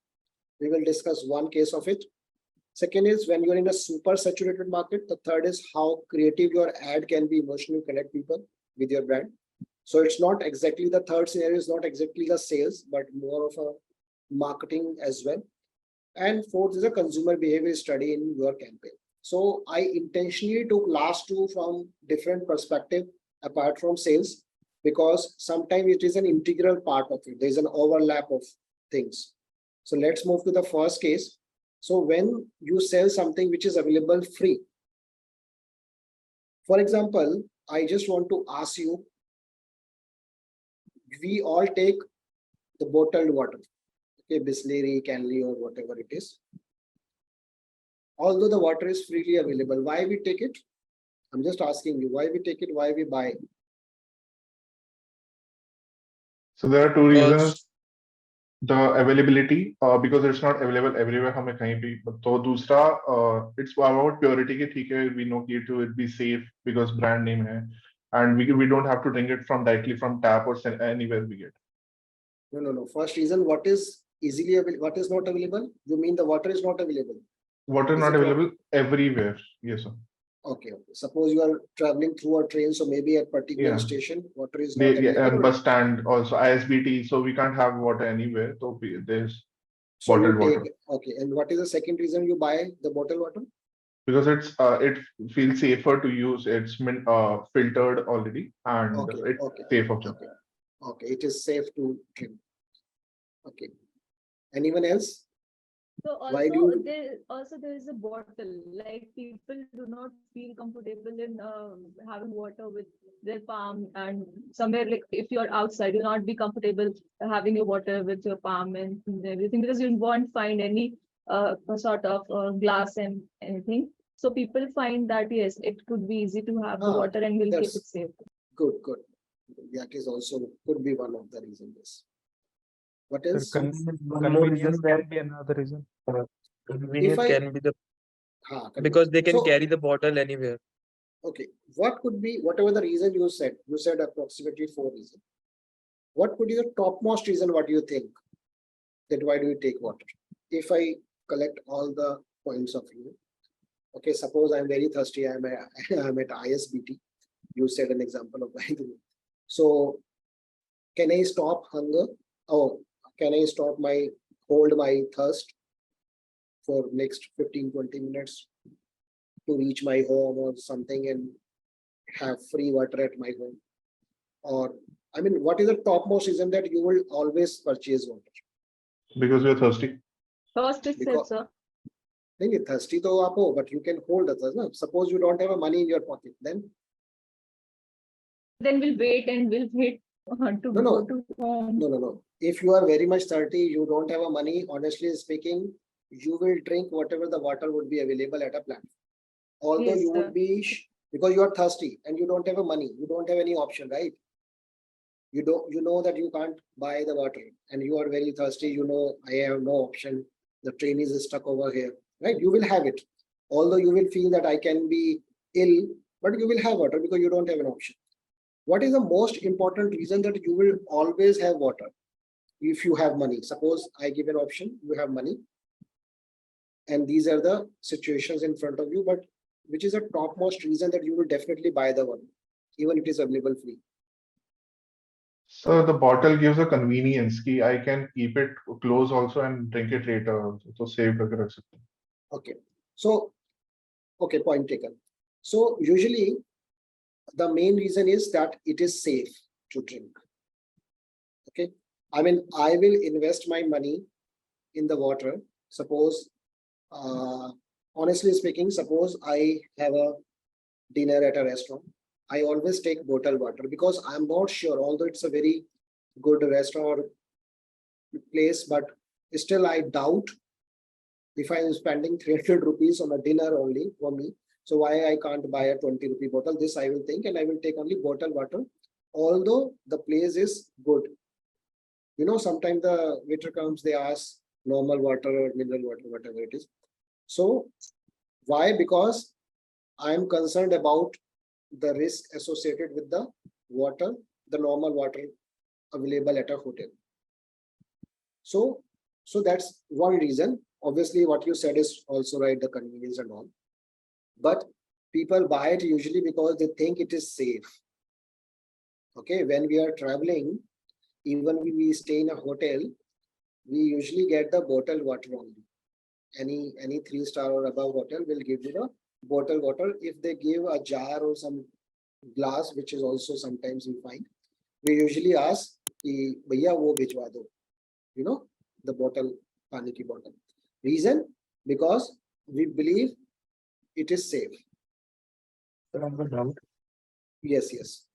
We will discuss one case of it. Second is when you're in a super saturated market. The third is how creative your ad can be emotionally connect people with your brand. So it's not exactly the third scenario is not exactly the sales, but more of a marketing as well. And fourth is a consumer behavior study in your campaign. So I intentionally took last two from different perspective apart from sales, because sometimes it is an integral part of it. There's an overlap of things. So let's move to the first case. So when you sell something which is available free, for example, I just want to ask you, we all take the bottled water, okay, Bisleri, Canley, or whatever it is. Although the water is freely available, why we take it? I'm just asking you, why we take it, why we buy it? So there are two reasons. The availability, because it's not available everywhere, हमें कहीं भी. तो दूसरा, it's about purity के, ठीक है, we know it to be safe because brand name है, and we don't have to drink it from directly from tap or anywhere we get. No. First reason, what is easily available, what is not available? You mean the water is not available? Water not available everywhere. Yes, sir. Okay. Suppose you are traveling through a train, so maybe at particular station, water is not available. And bus stand also, ISBT, so we can't have water anywhere. So there's bottled water. Okay. And what is the second reason you buy the bottled water? Because it feels safer to use. It's filtered already, and it's safe of drinking. Okay, it is safe to drink. Okay. Anyone else? So Why do you... there is a bottle, like people do not feel comfortable in having water with their palm, and somewhere like if you're outside, you'll not be comfortable having your water with your palm and everything, because you won't find any sort of glass and anything. So people find that yes, it could be easy to have the water and we'll keep it safe. Good. That is also could be one of the reasons. What else? Convenience can be another reason. Convenience can be the because they can carry the bottle anywhere. Okay, what could be, whatever the reason you said approximately 4 reasons. What could be the topmost reason? What do you think that why do you take water? If I collect all the points of view, okay, suppose I'm very thirsty, I'm at ISBT. You said an example of by the way. So can I stop hunger? Oh, can I stop hold my thirst for next 15-20 minutes to reach my home or something and have free water at my home? Or, I mean, what is the topmost reason that you will always purchase water? Because you're thirsty. Thirst is safe, sir. Thirsty to aap ho, but you can hold the thirst. No? Suppose you don't have money in your pocket, then we'll wait to go to home. No. If you are very much thirsty, you don't have money, honestly speaking, you will drink whatever the water would be available at a plant. Although Yes, you sir. would be, because you are thirsty and you don't have money, you don't have any option, right? You know that you can't buy the water and you are very thirsty, you know, I have no option. The train is stuck over here, right? You will have it. Although you will feel that I can be ill, but you will have water because you don't have an option. What is the most important reason that you will always have water? If you have money, suppose I give an option, you have money, and these are the situations in front of you, but which is a topmost reason that you will definitely buy the one, even if it is available free? So the bottle gives a convenience key. I can keep it close also and drink it later. So save the Okay. So, okay, point taken. So usually the main reason is that it is safe to drink. Okay. I mean, I will invest my money in the water. Suppose, honestly speaking, suppose I have a dinner at a restaurant. I always take bottled water because I'm not sure, although it's a very good restaurant or place, but still I doubt if I am spending 300 rupees on a dinner only for me. So why I can't buy a 20 rupee bottle? This I will think, and I will take only bottled water, although the place is good. You know, sometimes the waiter comes, they ask normal water or mineral water, whatever it is. So why? Because I am concerned about the risk associated with the water, the normal water available at a hotel. So that's one reason. Obviously, what you said is also right, the convenience and all. But people buy it usually because they think it is safe. Okay, when we are traveling, even when we stay in a hotel, we usually get the bottled water only. Any 3-star or above hotel will give you the bottled water. If they give a jar or some glass, which is also sometimes we find, we usually ask कि भैया वो भिजवा दो, you know, the bottle, पानी की bottle. Reason? Because we believe it is safe. Yes, yes.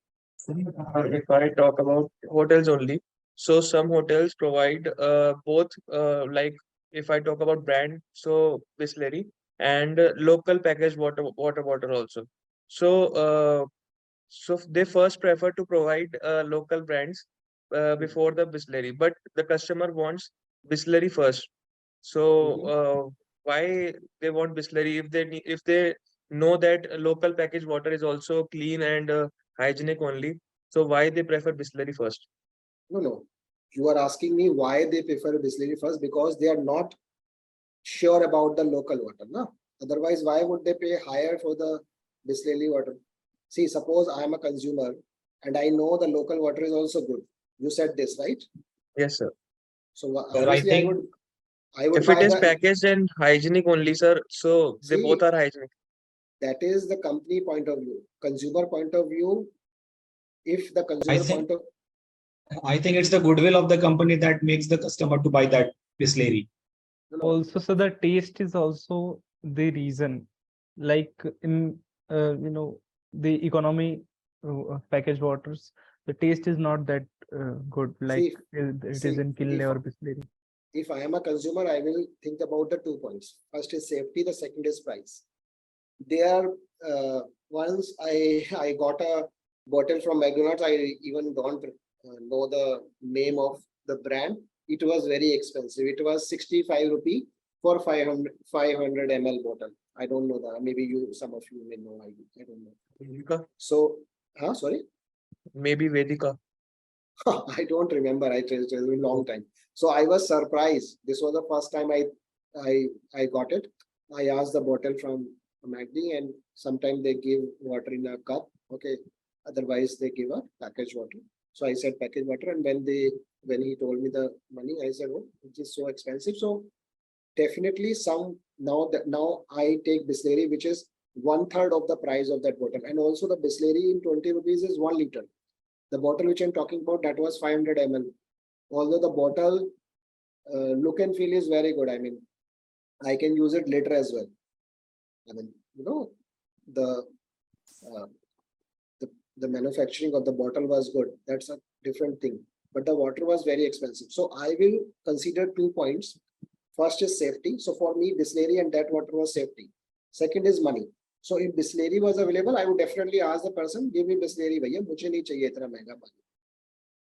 If I talk about hotels only, so some hotels provide both like if I talk about brand, so Bisleri and local packaged water bottle also. So they first prefer to provide local brands before the Bisleri, but the customer wants Bisleri first. So why they want Bisleri if they know that local packaged water is also clean and hygienic only? So why they prefer Bisleri first? No. You are asking me why they prefer Bisleri first, because they are not sure about the local water, no? Otherwise, why would they pay higher for the Bisleri water? See, suppose I am a consumer and I know the local water is also good. You said this, right? Yes, sir. So Sir, obviously I would if it buy is the, packaged and hygienic only, sir, so they both See, are hygienic. that is the company point of view. Consumer point of view, if the consumer point of I think it's the goodwill of the company that makes the customer to buy that Bisleri. Also, so the taste is also the reason. Like in the economy packaged waters, the taste is not that good. Like See, it is see, in 𝐬𝐚𝐬𝐬 or Bisleri. if I am a consumer, I will think about the 2 points. First is safety, the second is price. There, once I got a bottle from McDonald's, I even don't know the name of the brand. It was very expensive. It was 65 rupee for 500 ml bottle. I don't know that. Maybe some of you may know. I don't know. Vedika? So, sorry. Maybe Vedika. I don't remember. I tried a long time. So I was surprised. This was the first time I got it. I asked the bottle from McD, and sometimes they give water in a cup. Okay. Otherwise, they give a packaged water. So I said packaged water, and when he told me the money, I said, oh, it is so expensive. So definitely now I take Bisleri, which is 1/3 of the price of that bottle. And also the Bisleri in 20 rupees is 1 liter. The bottle which I'm talking about, that was 500 ml. Although the bottle look and feel is very good. I mean, I can use it later as well. I mean, the manufacturing of the bottle was good. That's a different thing. But the water was very expensive. So I will consider 2 points. First is safety. So for me, Bisleri and that water was safety. Second is money. So if Bisleri was available, I would definitely ask the person, give me Bisleri, bhaiya, mujhe nahi chahiye itna mehanga pani.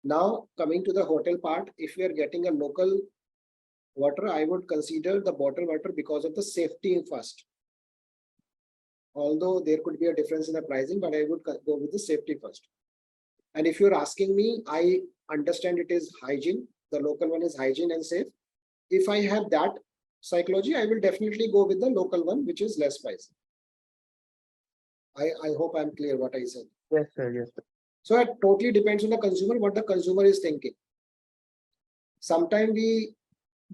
Now, coming to the hotel part, if we are getting a local water, I would consider the bottled water because of the safety first. Although there could be a difference in the pricing, but I would go with the safety first. And if you're asking me, I understand it is hygiene. The local one is hygiene and safe. If I have that psychology, I will definitely go with the local one, which is less pricey. I hope I'm clear what I said. Yes, sir. Yes, sir. So it totally depends on the consumer, what the consumer is thinking. Sometimes we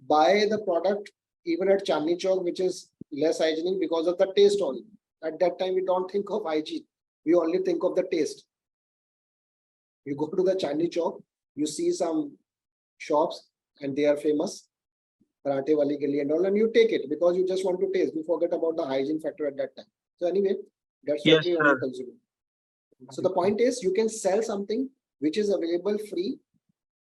buy the product even at Chandni Chowk, which is less hygienic because of the taste only. At that time, we don't think of hygiene. We only think of the taste. You go to the Chandni Chowk, you see some shops and they are famous, Parathe Wali Gali and all, and you take it because you just want to taste. You forget about the hygiene factor at that time. So anyway, that's what we only consume. So the point is, you can sell something which is available free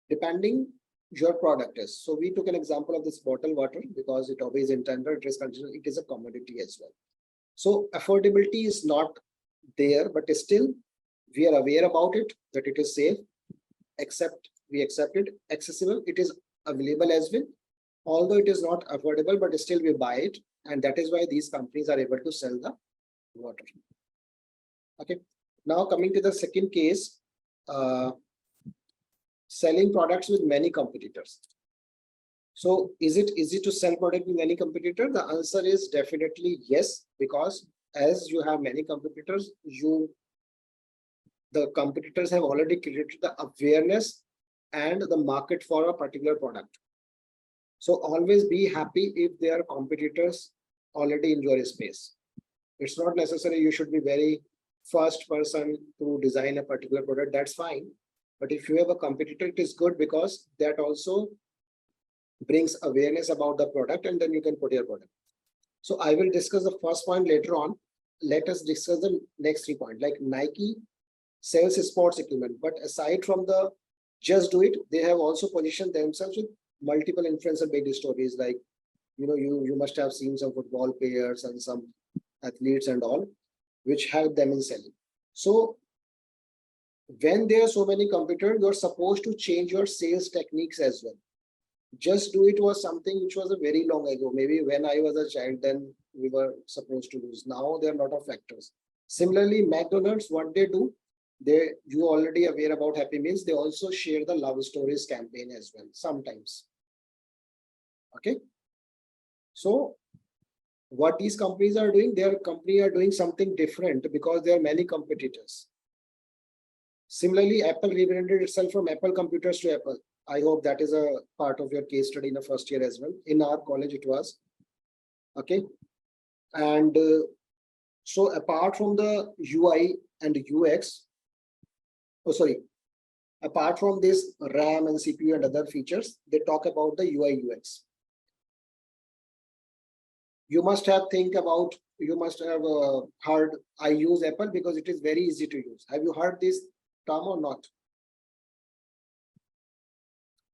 depending your product is. So we took an example of this bottled water because it always intended, it is a commodity as well. So affordability is not there, but still we are aware about it, that it is safe, we accept it, accessible, it is available as well. Although it is not affordable, but still we buy it. And that is why these companies are able to sell the water. Okay. Now coming to the second case, selling products with many competitors. So is it easy to sell product with many competitors? The answer is definitely yes, because as you have many competitors, the competitors have already created the awareness and the market for a particular product. So always be happy if there are competitors already in your space. It's not necessary you should be very first person to design a particular product, that's fine. But if you have a competitor, it is good because that also brings awareness about the product and then you can put your product. So I will discuss the first point later on. Let us discuss the next 3 points. Like Nike sells sports equipment, but aside from the just do it, they have also positioned themselves with multiple influencer based stories. Like, you must have seen some football players and some athletes and all, which help them in selling. So when there are so many competitors, you're supposed to change your sales techniques as well. Just do it was something which was a very long ago. Maybe when I was a child, then we were supposed to use. Now there are a lot of factors. Similarly, McDonald's, what they do, you already aware about Happy Meals. They also share the love stories campaign as well sometimes. Okay. So what these companies are doing, their company are doing something different because there are many competitors. Similarly, Apple rebranded itself from Apple Computers to Apple. I hope that is a part of your case study in the first year as well. In our college, it was. Okay. And so apart from the UI and UX, apart from this RAM and CPU and other features, they talk about the UI UX. You must have heard, I use Apple because it is very easy to use. Have you heard this term or not?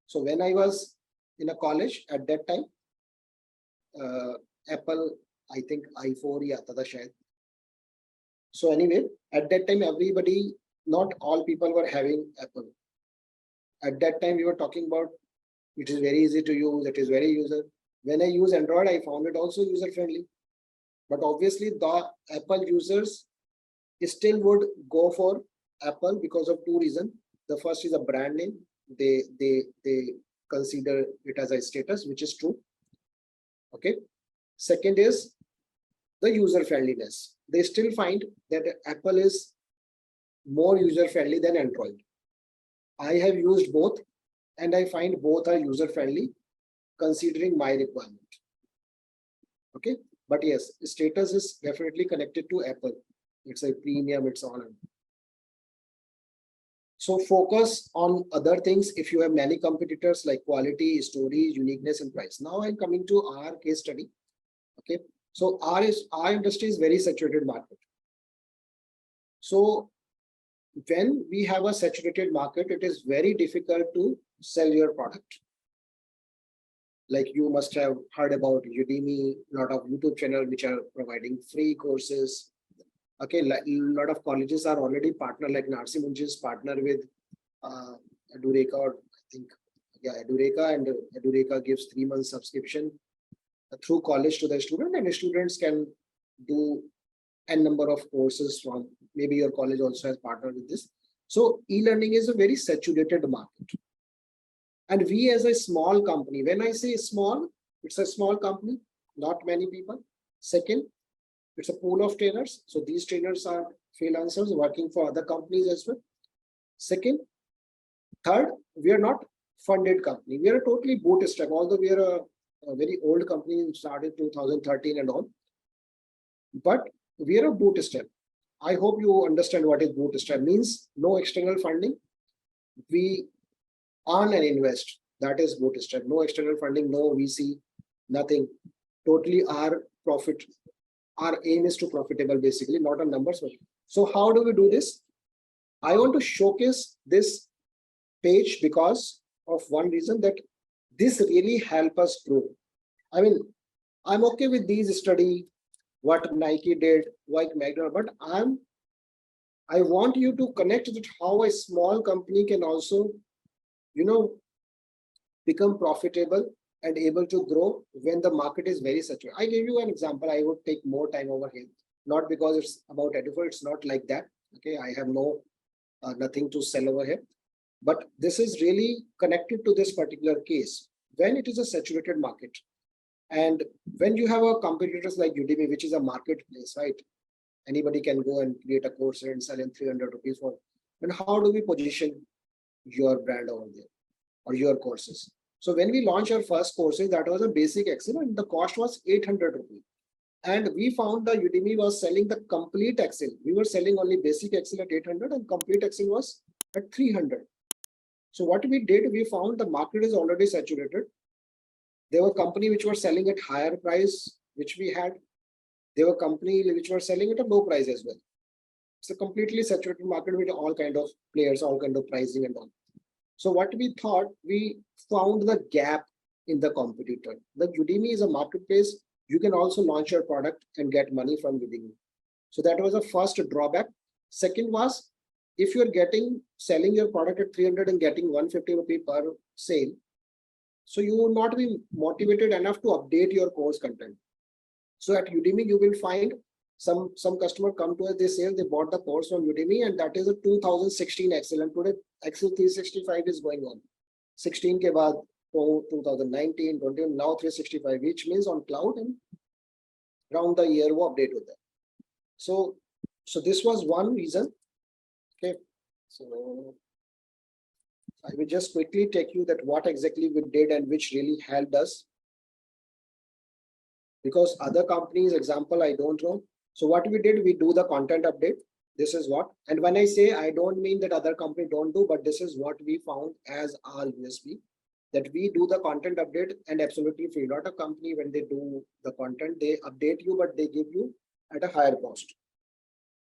So when I was in a college at that time, Apple, I think i4 hi aata tha shayad. So anyway, at that time, not all people were having Apple. At that time, we were talking about it is very easy to use, it is very user. When I use Android, I found it also user friendly. But obviously, the Apple users still would go for Apple because of 2 reasons. The first is a brand name. They consider it as a status, which is true. Okay. Second is the user friendliness. They still find that Apple is more user friendly than Android. I have used both and I find both are user friendly considering my requirement. Okay. But yes, status is definitely connected to Apple. It's a premium, it's all. So focus on other things if you have many competitors like quality, story, uniqueness, and price. Now I'm coming to our case study. Okay. So our industry is very saturated market. So when we have a saturated market, it is very difficult to sell your product. Like you must have heard about Udemy, a lot of YouTube channels which are providing free courses. Okay, a lot of colleges are already partner, like Narsi Munji's partner with Edureka, or I think, yeah, Edureka, and Edureka gives 3 months subscription through college to the student, and the students can do n number of courses from, maybe your college also has partnered with this. So e-learning is a very saturated market. And we as a small company, when I say small, it's a small company, not many people. Second, it's a pool of trainers. So these trainers are freelancers working for other companies as well. Second, third, we are not funded company. We are a totally bootstrap, although we are a very old company, started 2013 and all. But we are a bootstrap. I hope you understand what is bootstrap means. No external funding. We earn and invest. That is bootstrap. No external funding, no VC, nothing. Totally our profit. Our aim is to profitable, basically, not on numbers. So how do we do this? I want to showcase this page because of one reason, that this really help us grow. I mean, I'm okay with these study, what Nike did, what McDonald's, but I want you to connect with how a small company can also, become profitable and able to grow when the market is very saturated. I give you an example. I would take more time over here, not because it's about Edufo. It's not like that. Okay, I have nothing to sell over here, but this is really connected to this particular case when it is a saturated market. And when you have a competitors like Udemy, which is a marketplace, right? Anybody can go and create a course and sell in 300 rupees for. And how do we position your brand over there or your courses? So when we launched our first courses, that was a basic Excel and the cost was 800 rupees. And we found the Udemy was selling the complete Excel. We were selling only basic Excel at 800 and complete Excel was at 300. So what we did, we found the market is already saturated. There were companies which were selling at higher price, which we had. There were companies which were selling at a low price as well. It's a completely saturated market with all kind of players, all kind of pricing and all. So what we thought, we found the gap in the competitor. The Udemy is a marketplace. You can also launch your product and get money from Udemy. So that was the first drawback. Second was, if you're selling your product at 300 and getting 150 rupee per sale, so you will not be motivated enough to update your course content. So at Udemy, you will find some customer come to us, they say they bought the course from Udemy and that is a 2016 Excel, and today Excel 365 is going on. 16 ke baad 2019, 20, now 365, which means on cloud and around the year wo update with that. So this was one reason. Okay, so I will just quickly take you that what exactly we did and which really helped us. Because other companies, example, I don't know. So what we did, we do the content update. This is what, and when I say, I don't mean that other company don't do, but this is what we found as our USP, that we do the content update and absolutely free. Not a company, when they do the content, they update you, but they give you at a higher cost.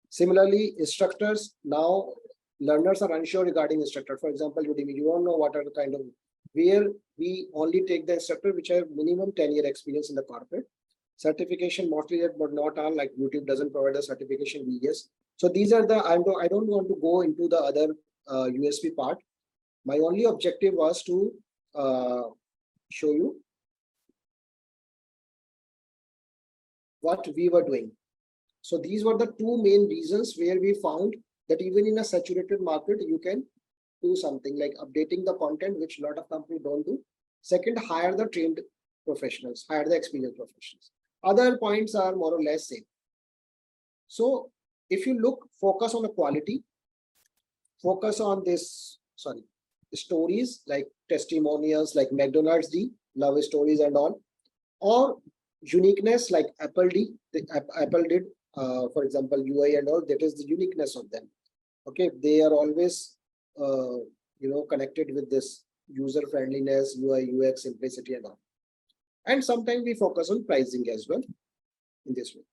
Similarly, instructors, now learners are unsure regarding instructor. For example, Udemy, you don't know what are the kind of, where we only take the instructor which have minimum 10-year experience in the corporate. Certification mostly, but not all, like YouTube doesn't provide a certification, yes. So these are the, I don't want to go into the other USP part. My only objective was to show you what we were doing. So these were the two main reasons where we found that even in a saturated market, you can do something like updating the content, which a lot of companies don't do. Second, hire the trained professionals, hire the experienced professionals. Other points are more or less same. So if you look, focus on the quality, focus on this, stories like testimonials like McDonald's D, love stories and all, or uniqueness like Apple did, for example, UI and all, that is the uniqueness of them. Okay, they are always, connected with this user friendliness, UI, UX, simplicity and all. And sometimes we focus on pricing as well in this way.